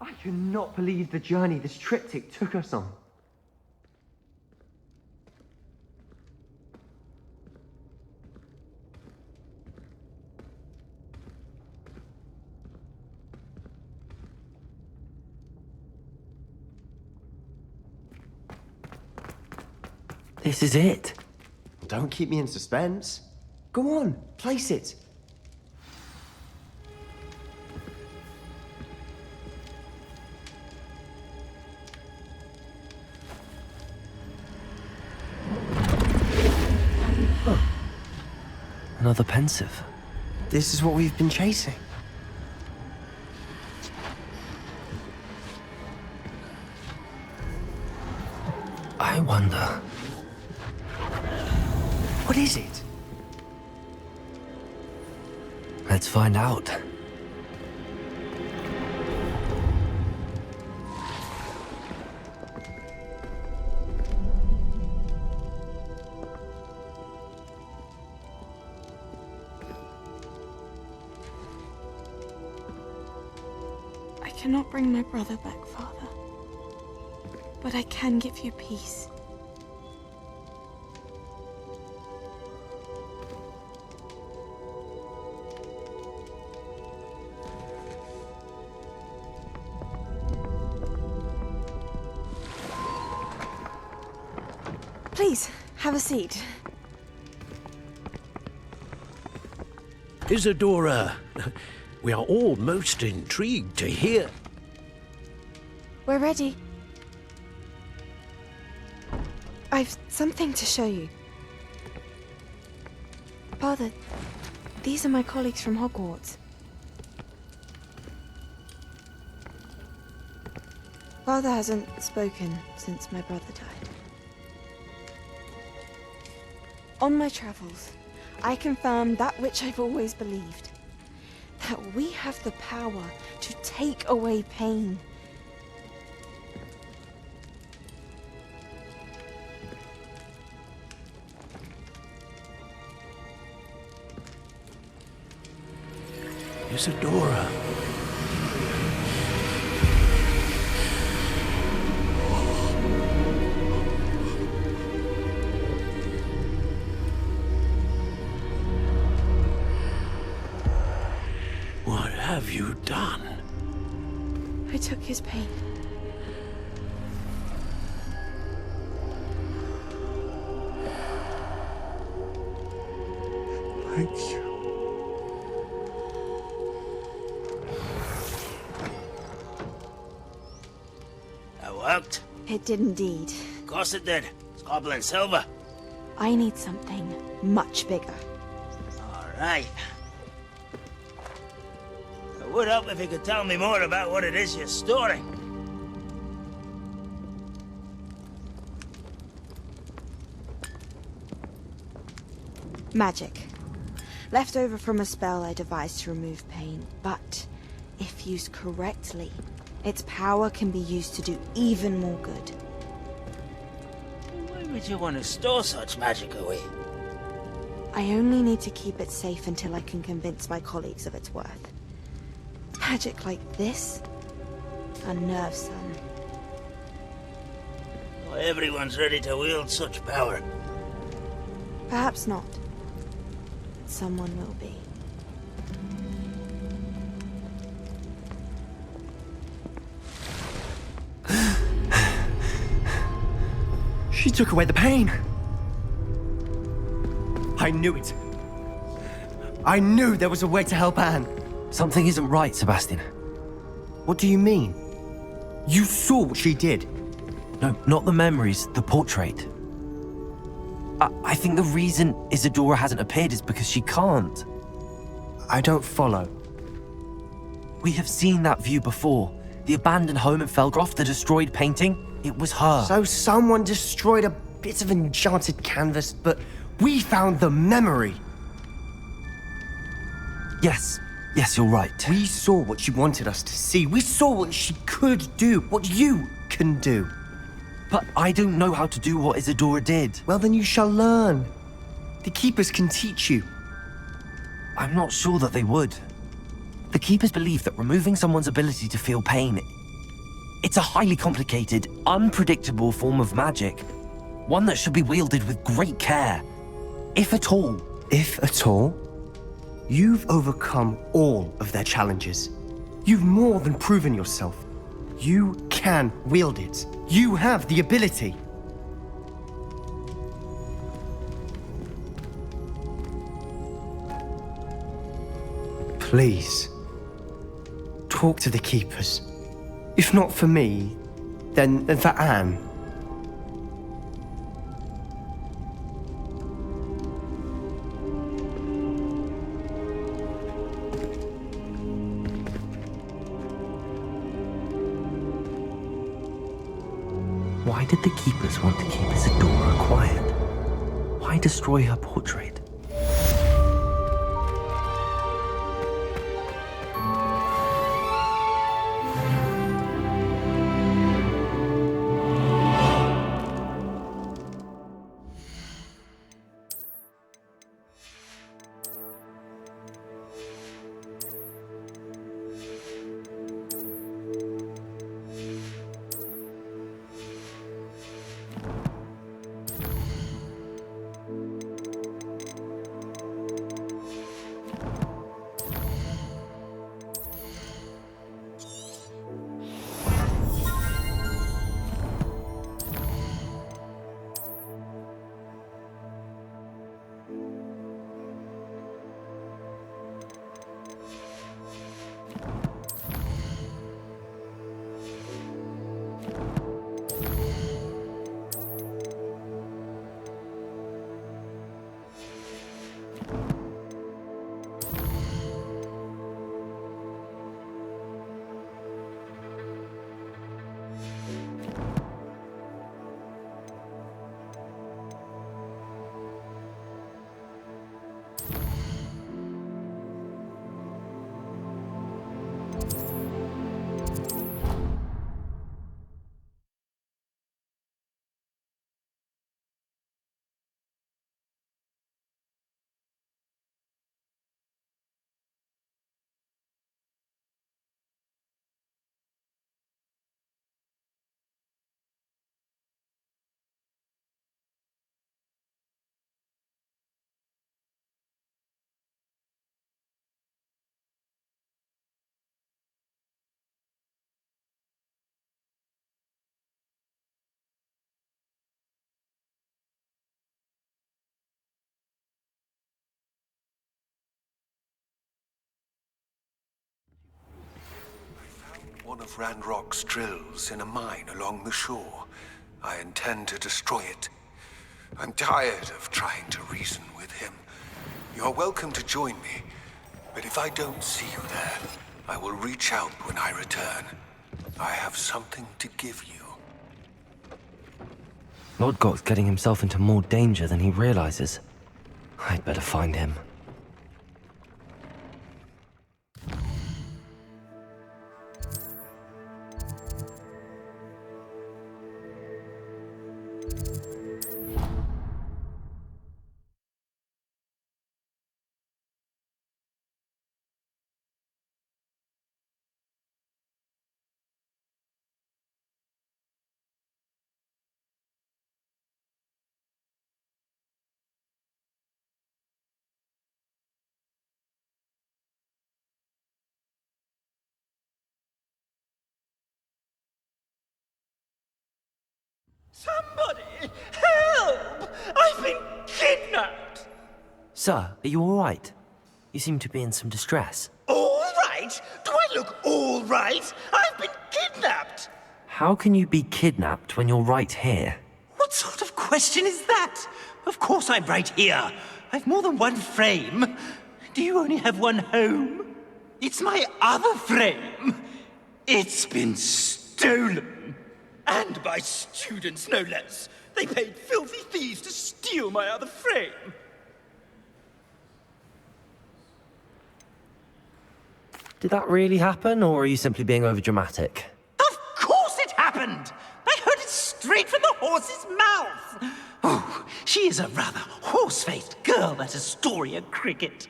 I cannot believe the journey this triptych took us on. This is it. Don't keep me in suspense. Go on, place it. Another pensive. This is what we've been chasing. I wonder. What is it? Let's find out. I cannot bring my brother back, Father. but I can give you peace. Please, have a seat. Isadora, we are all most intrigued to hear. We're ready. I've something to show you. Father, these are my colleagues from Hogwarts. Father hasn't spoken since my brother died. On my travels, I confirmed that which I've always believed. That we have the power to take away pain. Isadora. What have you done? I took his pain. Thank you. That worked? It did indeed. Of course it did. It's goblin silver. I need something much bigger. All right. It would help if you could tell me more about what it is you're storing. Magic. Left over from a spell I devised to remove pain, but if used correctly, its power can be used to do even more good. Why would you want to store such magic away? I only need to keep it safe until I can convince my colleagues of its worth. Magic like this? Unnerves some. Not everyone's ready to wield such power. Perhaps not. But someone will be. She took away the pain. I knew it. I knew there was a way to help Anne. Something isn't right, Sebastian. What do you mean? You saw what she did. No, not the memories, the portrait. I think the reason Isadora hasn't appeared is because she can't. I don't follow. We have seen that view before. The abandoned home in Felgroth, the destroyed painting. It was her. So someone destroyed a bit of enchanted canvas, but we found the memory. Yes, you're right. We saw what she wanted us to see. We saw what she could do, what you can do. But I don't know how to do what Isadora did. Well, then you shall learn. The Keepers can teach you. I'm not sure that they would. The Keepers believe that removing someone's ability to feel pain, it's a highly complicated, unpredictable form of magic. One that should be wielded with great care. If at all. If at all? You've overcome all of their challenges. You've more than proven yourself. You can wield it. You have the ability. Please, talk to the Keepers. If not for me, then for Anne. Why did the Keepers want to keep Isadora quiet? Why destroy her portrait? one of Ranrock's drills in a mine along the shore. I intend to destroy it. I'm tired of trying to reason with him. You're welcome to join me, but if I don't see you there, I will reach out when I return. I have something to give you. Lord Got's getting himself into more danger than he realizes. I'd better find him. Somebody! Help! I've been kidnapped! Sir, are you all right? You seem to be in some distress. All right? Do I look all right? I've been kidnapped! How can you be kidnapped when you're right here? What sort of question is that? Of course I'm right here. I've more than one frame. Do you only have one home? It's my other frame. It's been stolen. And by students, no less. They paid filthy thieves to steal my other frame. Did that really happen, or are you simply being overdramatic? Of course it happened! I heard it straight from the horse's mouth! Oh, she is a rather horse-faced girl, that Astoria Cricket.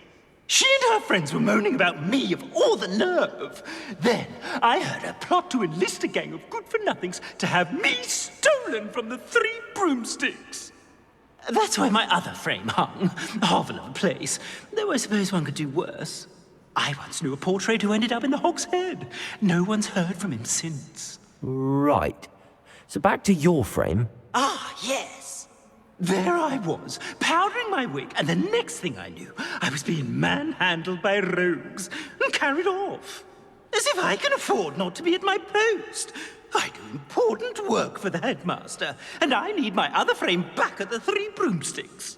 She and her friends were moaning about me of all the nerve. Then I heard her plot to enlist a gang of good-for-nothings to have me stolen from the Three Broomsticks. That's why my other frame hung. A hovel of a place, though I suppose one could do worse. I once knew a portrait who ended up in the Hog's Head. No one's heard from him since. Right. So back to your frame. Ah, yes. There I was, powdering my wig, and the next thing I knew, I was being manhandled by rogues and carried off. As if I can afford not to be at my post. I do important work for the headmaster, and I need my other frame back at the Three Broomsticks.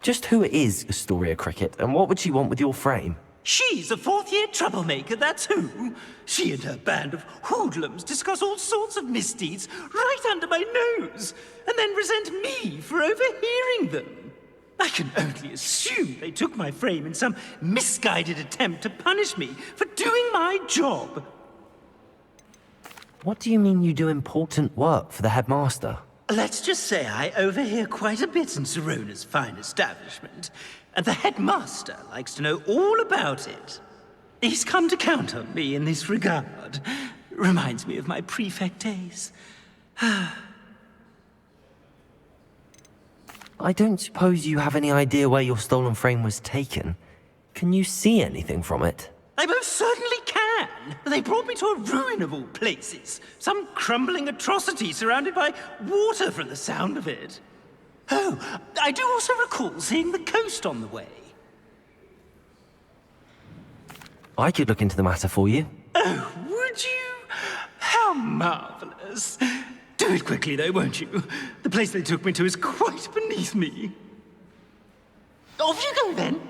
Just who is Astoria Cricket, and what would she want with your frame? She's a fourth-year troublemaker, that's who. She and her band of hoodlums discuss all sorts of misdeeds right under my nose, and then resent me for overhearing them. I can only assume they took my frame in some misguided attempt to punish me for doing my job. What do you mean you do important work for the headmaster? Let's just say I overhear quite a bit in Serona's fine establishment, and the headmaster likes to know all about it. He's come to count on me in this regard. Reminds me of my prefect days. I don't suppose you have any idea where your stolen frame was taken. Can you see anything from it? I most certainly can. They brought me to a ruin of all places. Some crumbling atrocity surrounded by water from the sound of it. Oh, I do also recall seeing the coast on the way. I could look into the matter for you. Oh, would you? How marvelous. Do it quickly, though, won't you? The place they took me to is quite beneath me. Off you go, then.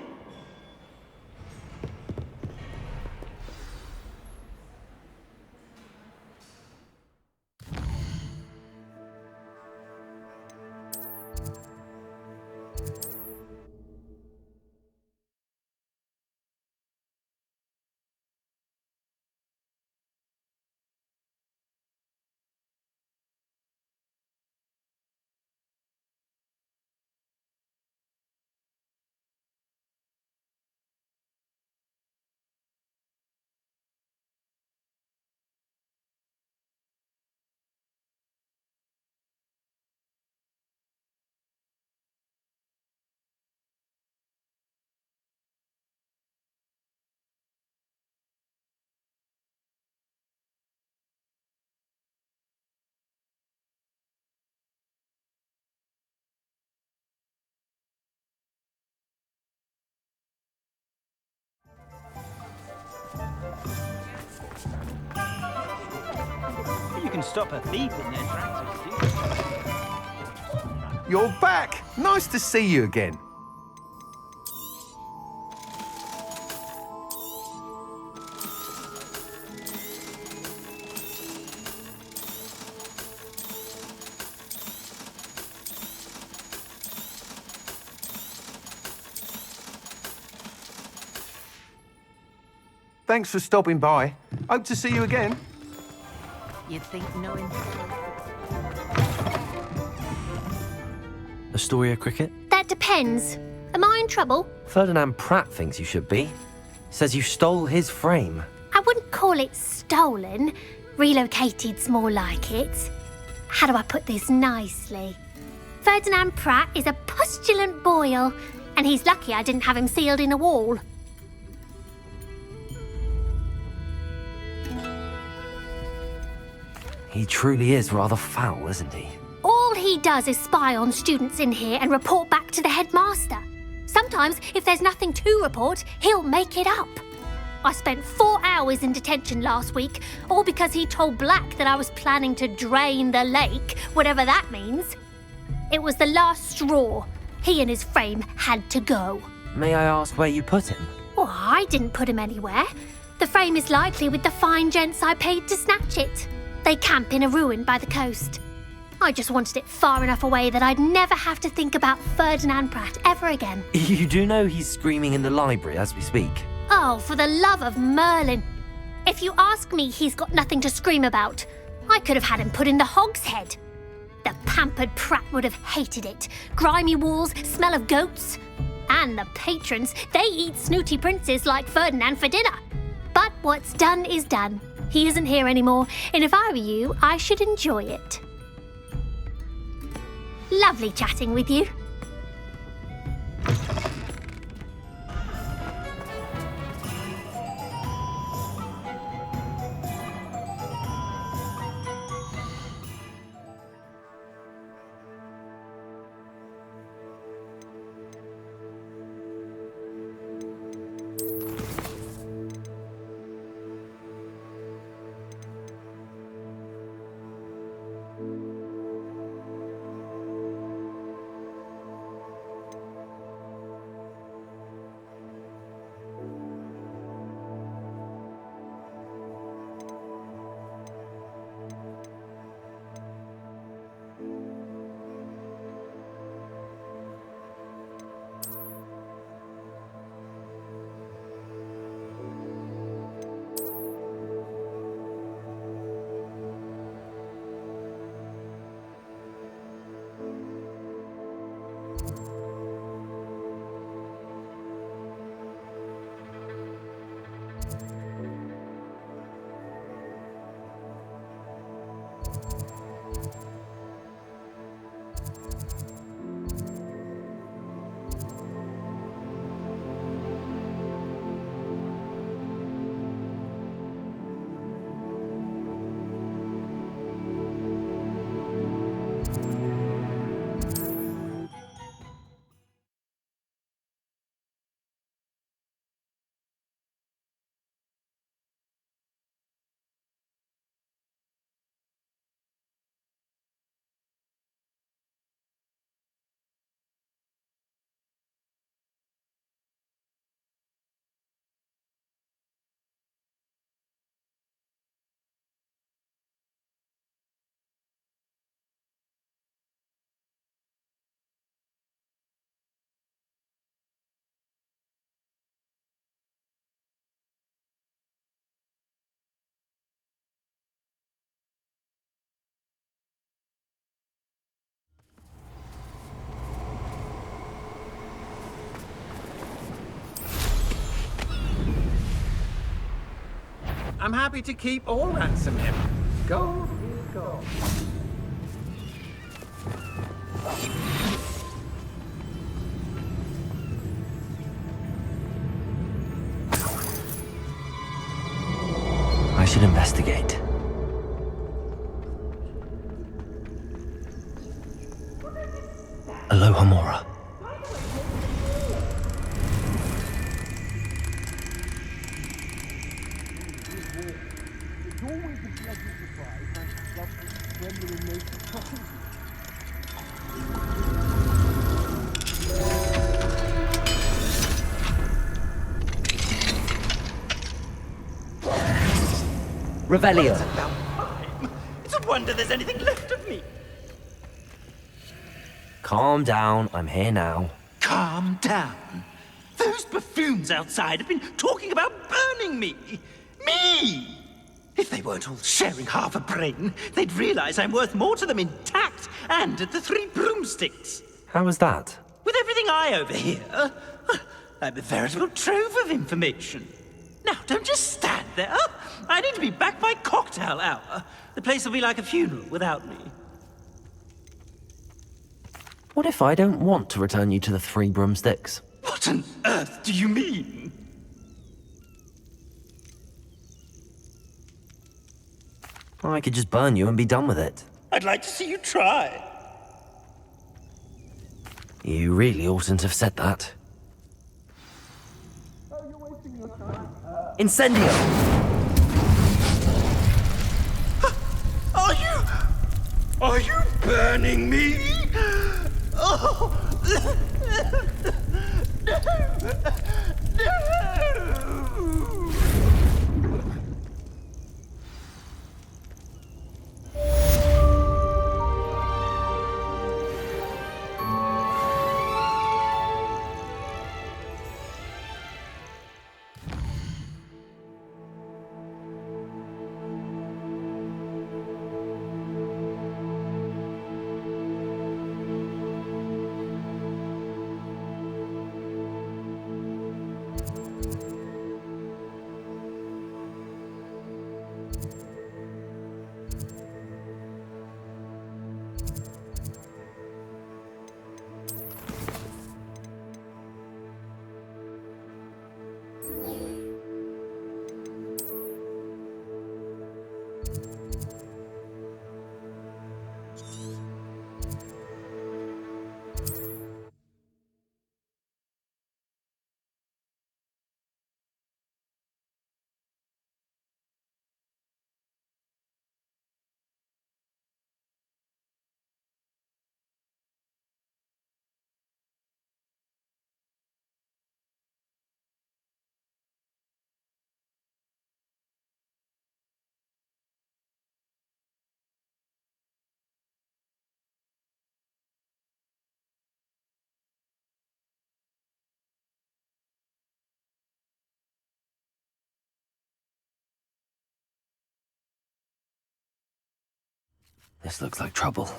you can stop a thief in their tracks if you do. You're back! Nice to see you again. Thanks for stopping by. Hope to see you again. You'd think knowing... Astoria Cricket? That depends. Am I in trouble? Ferdinand Pratt thinks you should be. Says you stole his frame. I wouldn't call it stolen. Relocated's more like it. How do I put this nicely? Ferdinand Pratt is a postulant boil, and he's lucky I didn't have him sealed in a wall. He truly is rather foul, isn't he? All he does is spy on students in here and report back to the headmaster. Sometimes, if there's nothing to report, he'll make it up. I spent 4 hours in detention last week, all because he told Black that I was planning to drain the lake, whatever that means. It was the last straw. He and his frame had to go. May I ask where you put him? Well, I didn't put him anywhere. The frame is likely with the fine gents I paid to snatch it. They camp in a ruin by the coast. I just wanted it far enough away that I'd never have to think about Ferdinand Pratt ever again. You do know he's screaming in the library as we speak. Oh, for the love of Merlin. If you ask me, he's got nothing to scream about. I could have had him put in the hogshead. The pampered Pratt would have hated it. Grimy walls, smell of goats. And the patrons, they eat snooty princes like Ferdinand for dinner. But what's done is done. He isn't here anymore, and if I were you, I should enjoy it. Lovely chatting with you. I'm happy to keep or ransom him. Gold is gold. I should investigate. Aloha Mora. It's always Revelio. It's a wonder there's anything left of me. Calm down, I'm here now. Calm down. Those buffoons outside have been talking about burning me. Me! If they weren't all sharing half a brain, they'd realize I'm worth more to them intact and at the Three Broomsticks. How was that? With everything I overhear, I'm a veritable trove of information. Now, don't just stand there. I need to be back by cocktail hour. The place will be like a funeral without me. What if I don't want to return you to the Three Broomsticks? What on earth do you mean? I could just burn you and be done with it. I'd like to see you try. You really oughtn't have said that. Incendio. Are you burning me? Oh. This looks like trouble.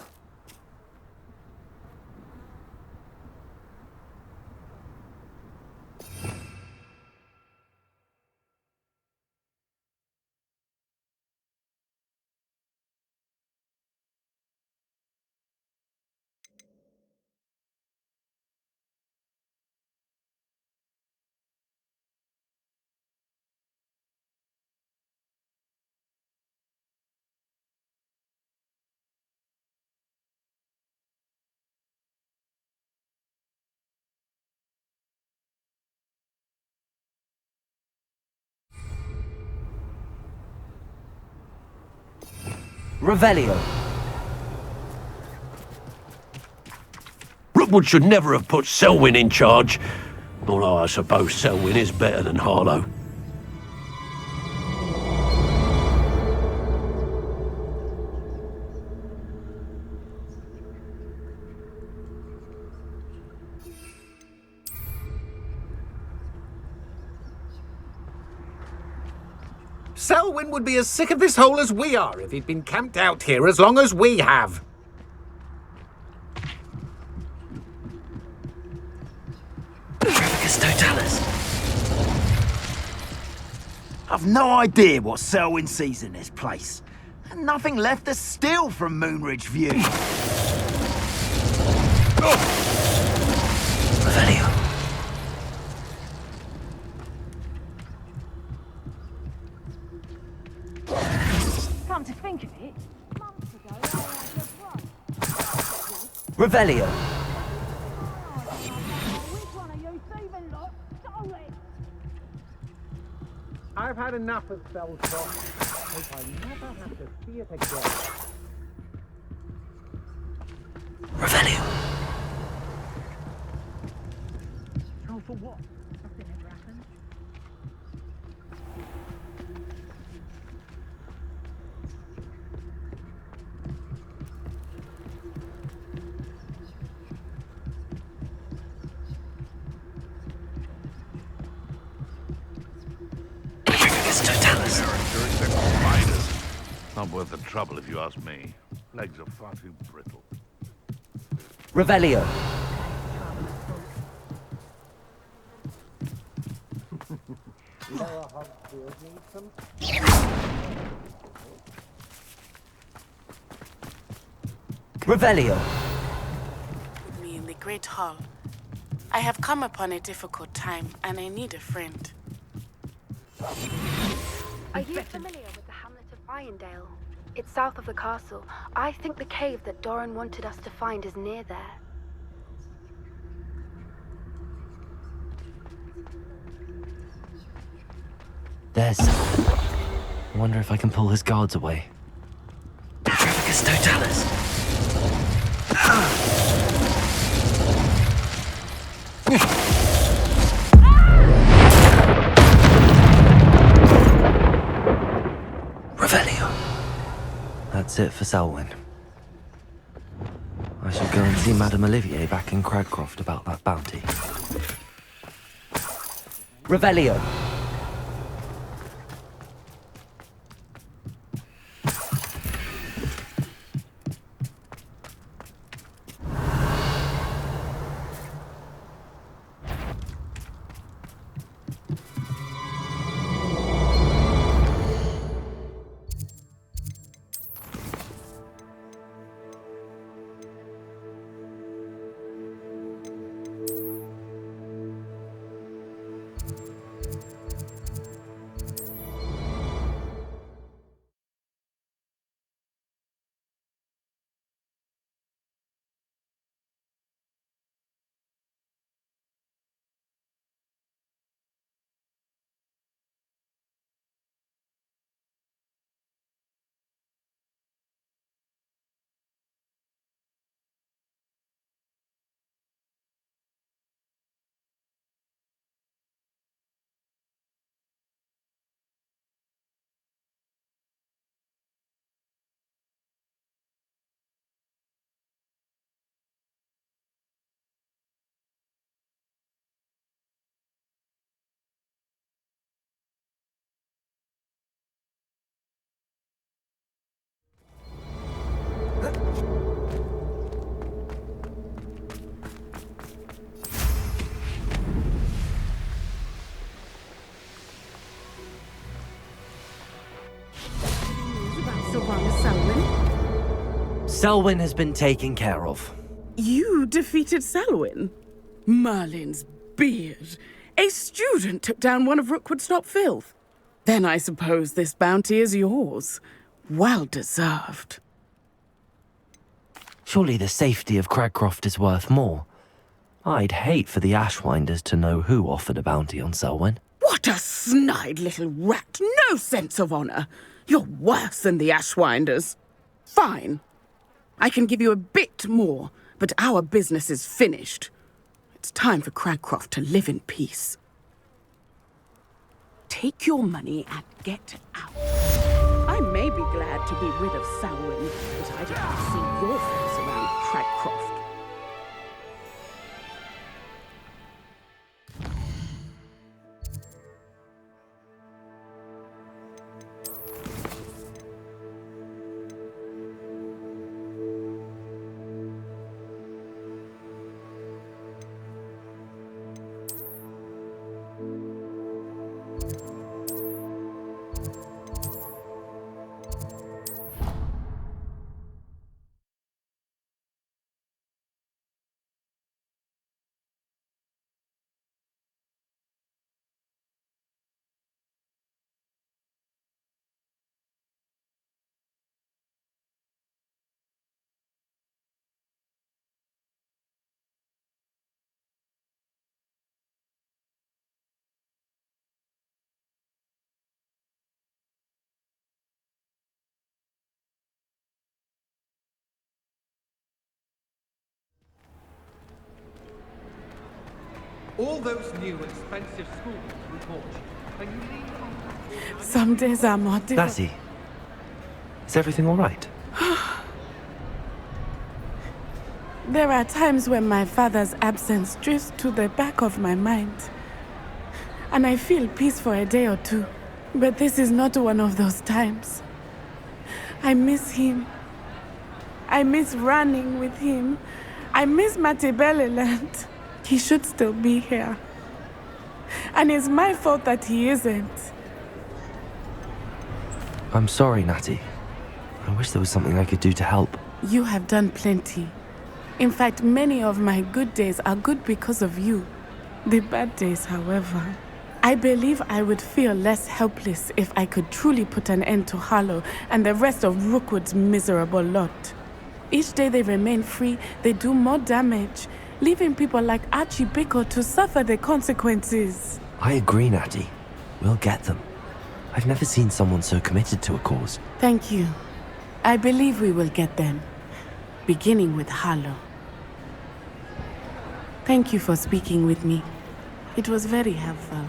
Revelio. Rookwood should never have put Selwyn in charge. Although I suppose Selwyn is better than Harlow. Selwyn would be as sick of this hole as we are if he'd been camped out here as long as we have. Totalis. I've no idea what Selwyn sees in this place. And nothing left to steal from Moonridge View. Revelio. Come to think of it, months ago I had your Revelio. Which one of you thieving lot stole it? I've had enough of Spellcroft. hope I never have to see it again. Revelio. Oh, for what? Nothing ever happened. Not worth the trouble if you ask me. Legs are far too brittle. Revelio. Revelio. With me in the Great Hall. I have come upon a difficult time, and I need a friend. Are you familiar with the hamlet of Irondale? It's south of the castle. I think the cave that Doran wanted us to find is near there. There's something. I wonder if I can pull his guards away. Trafficus totalis. Revelio. That's it for Selwyn. I shall go and see Madame Olivier back in Cragcroft about that bounty. Revelio. Selwyn has been taken care of. You defeated Selwyn? Merlin's beard. A student took down one of Rookwood's top filth. Then I suppose this bounty is yours. Well deserved. Surely the safety of Cragcroft is worth more. I'd hate for the Ashwinders to know who offered a bounty on Selwyn. What a snide little rat! No sense of honor! You're worse than the Ashwinders. Fine. I can give you a bit more, but our business is finished. It's time for Cragcroft to live in peace. Take your money and get out. I may be glad to be rid of Selwyn, but I don't want to see your face around Cragcroft. All those new expensive schools report you. And you leave them. Some days are more difficult. Lassie, is everything all right? There are times when my father's absence drifts to the back of my mind. And I feel peace for a day or two. But this is not one of those times. I miss him. I miss running with him. I miss Matebeleland. He should still be here. And it's my fault that he isn't. I'm sorry, Natty. I wish there was something I could do to help. You have done plenty. In fact, many of my good days are good because of you. The bad days, however. I believe I would feel less helpless if I could truly put an end to Harlow and the rest of Rookwood's miserable lot. Each day they remain free, they do more damage, leaving people like Archie Bickle to suffer the consequences. I agree, Natty. We'll get them. I've never seen someone so committed to a cause. Thank you. I believe we will get them, beginning with Harlow. Thank you for speaking with me. It was very helpful.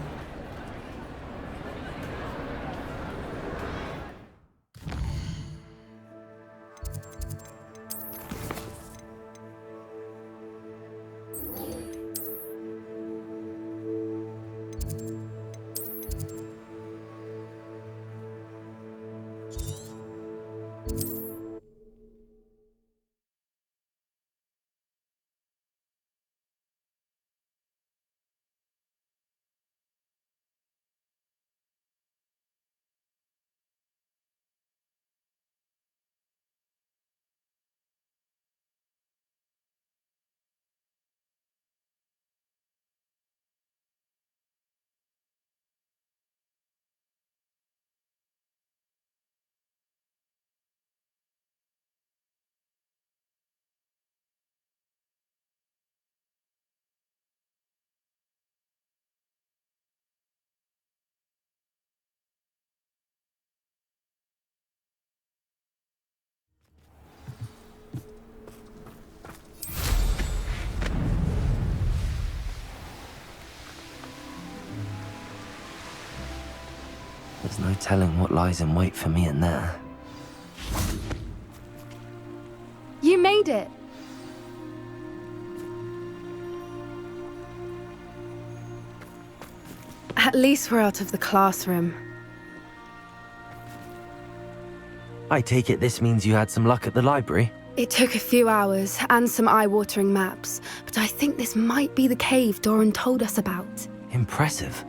There's no telling what lies in wait for me in there. You made it! At least we're out of the classroom. I take it this means you had some luck at the library? It took a few hours and some eye-watering maps, but I think this might be the cave Doran told us about. Impressive.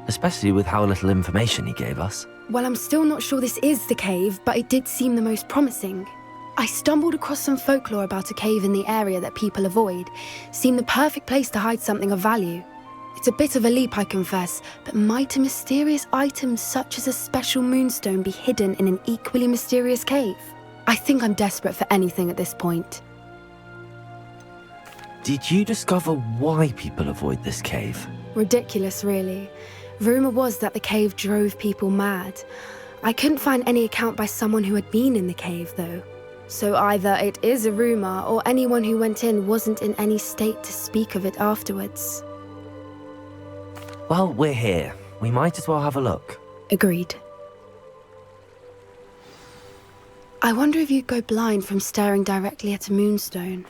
Especially with how little information he gave us. Well, I'm still not sure this is the cave, but it did seem the most promising. I stumbled across some folklore about a cave in the area that people avoid. Seemed the perfect place to hide something of value. It's a bit of a leap, I confess, but might a mysterious item such as a special moonstone be hidden in an equally mysterious cave? I think I'm desperate for anything at this point. Did you discover why people avoid this cave? Ridiculous, really. Rumour was that the cave drove people mad. I couldn't find any account by someone who had been in the cave, though. So either it is a rumour, or anyone who went in wasn't in any state to speak of it afterwards. Well, we're here. We might as well have a look. Agreed. I wonder if you'd go blind from staring directly at a moonstone.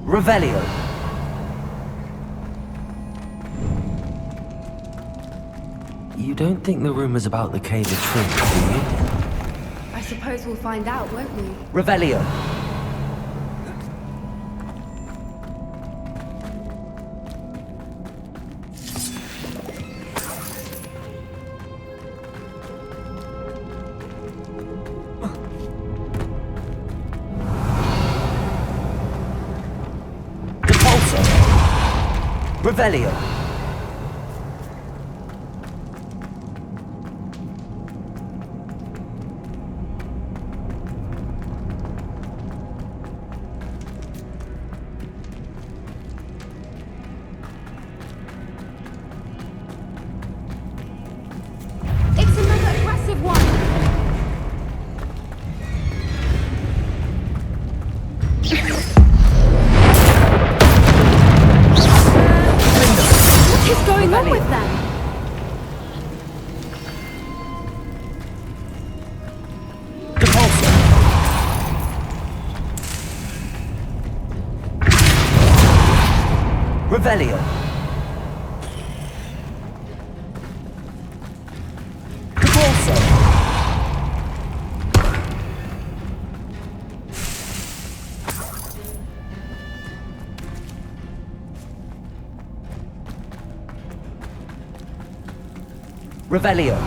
Revelio. You don't think the rumors about the cave are true, do you? I suppose we'll find out, won't we? Revelio. Revelio. It's another aggressive one! What is going on with them? Revelio. Revelio.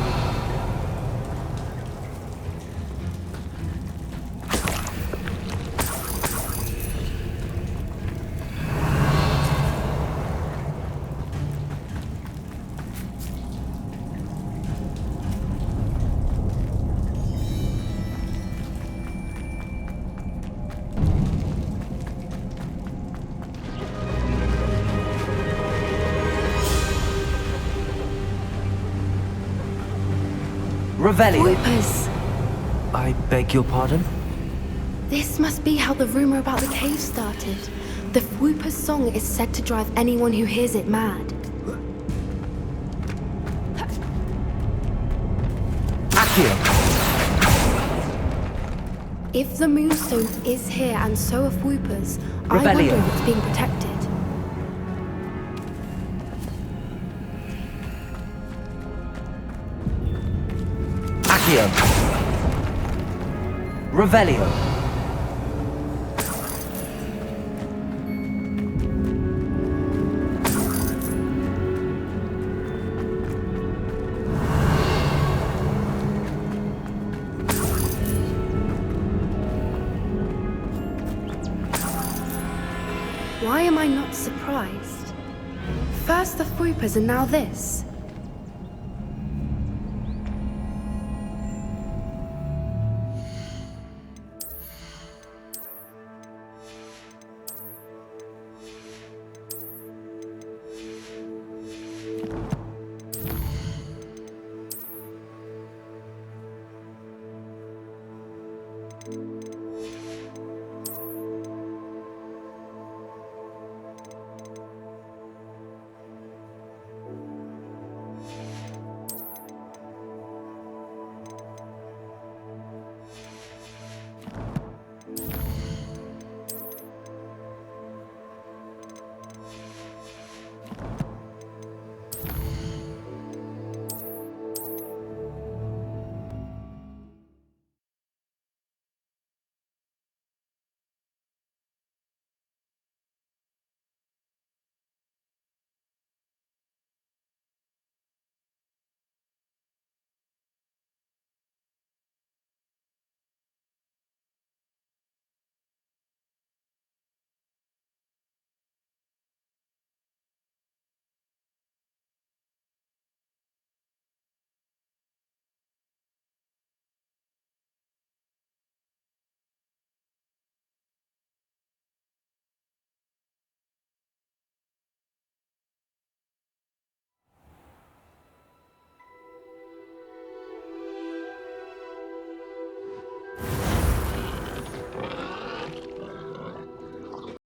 Revelio. Whoopers! I beg your pardon? This must be how the rumor about the cave started. The Whooper's song is said to drive anyone who hears it mad. Accio. If the Moonstone is here and so are Whoopers, I Revelio. wonder if it's being protected. Accio. Revelio. Why am I not surprised? First the Whoopers and now this.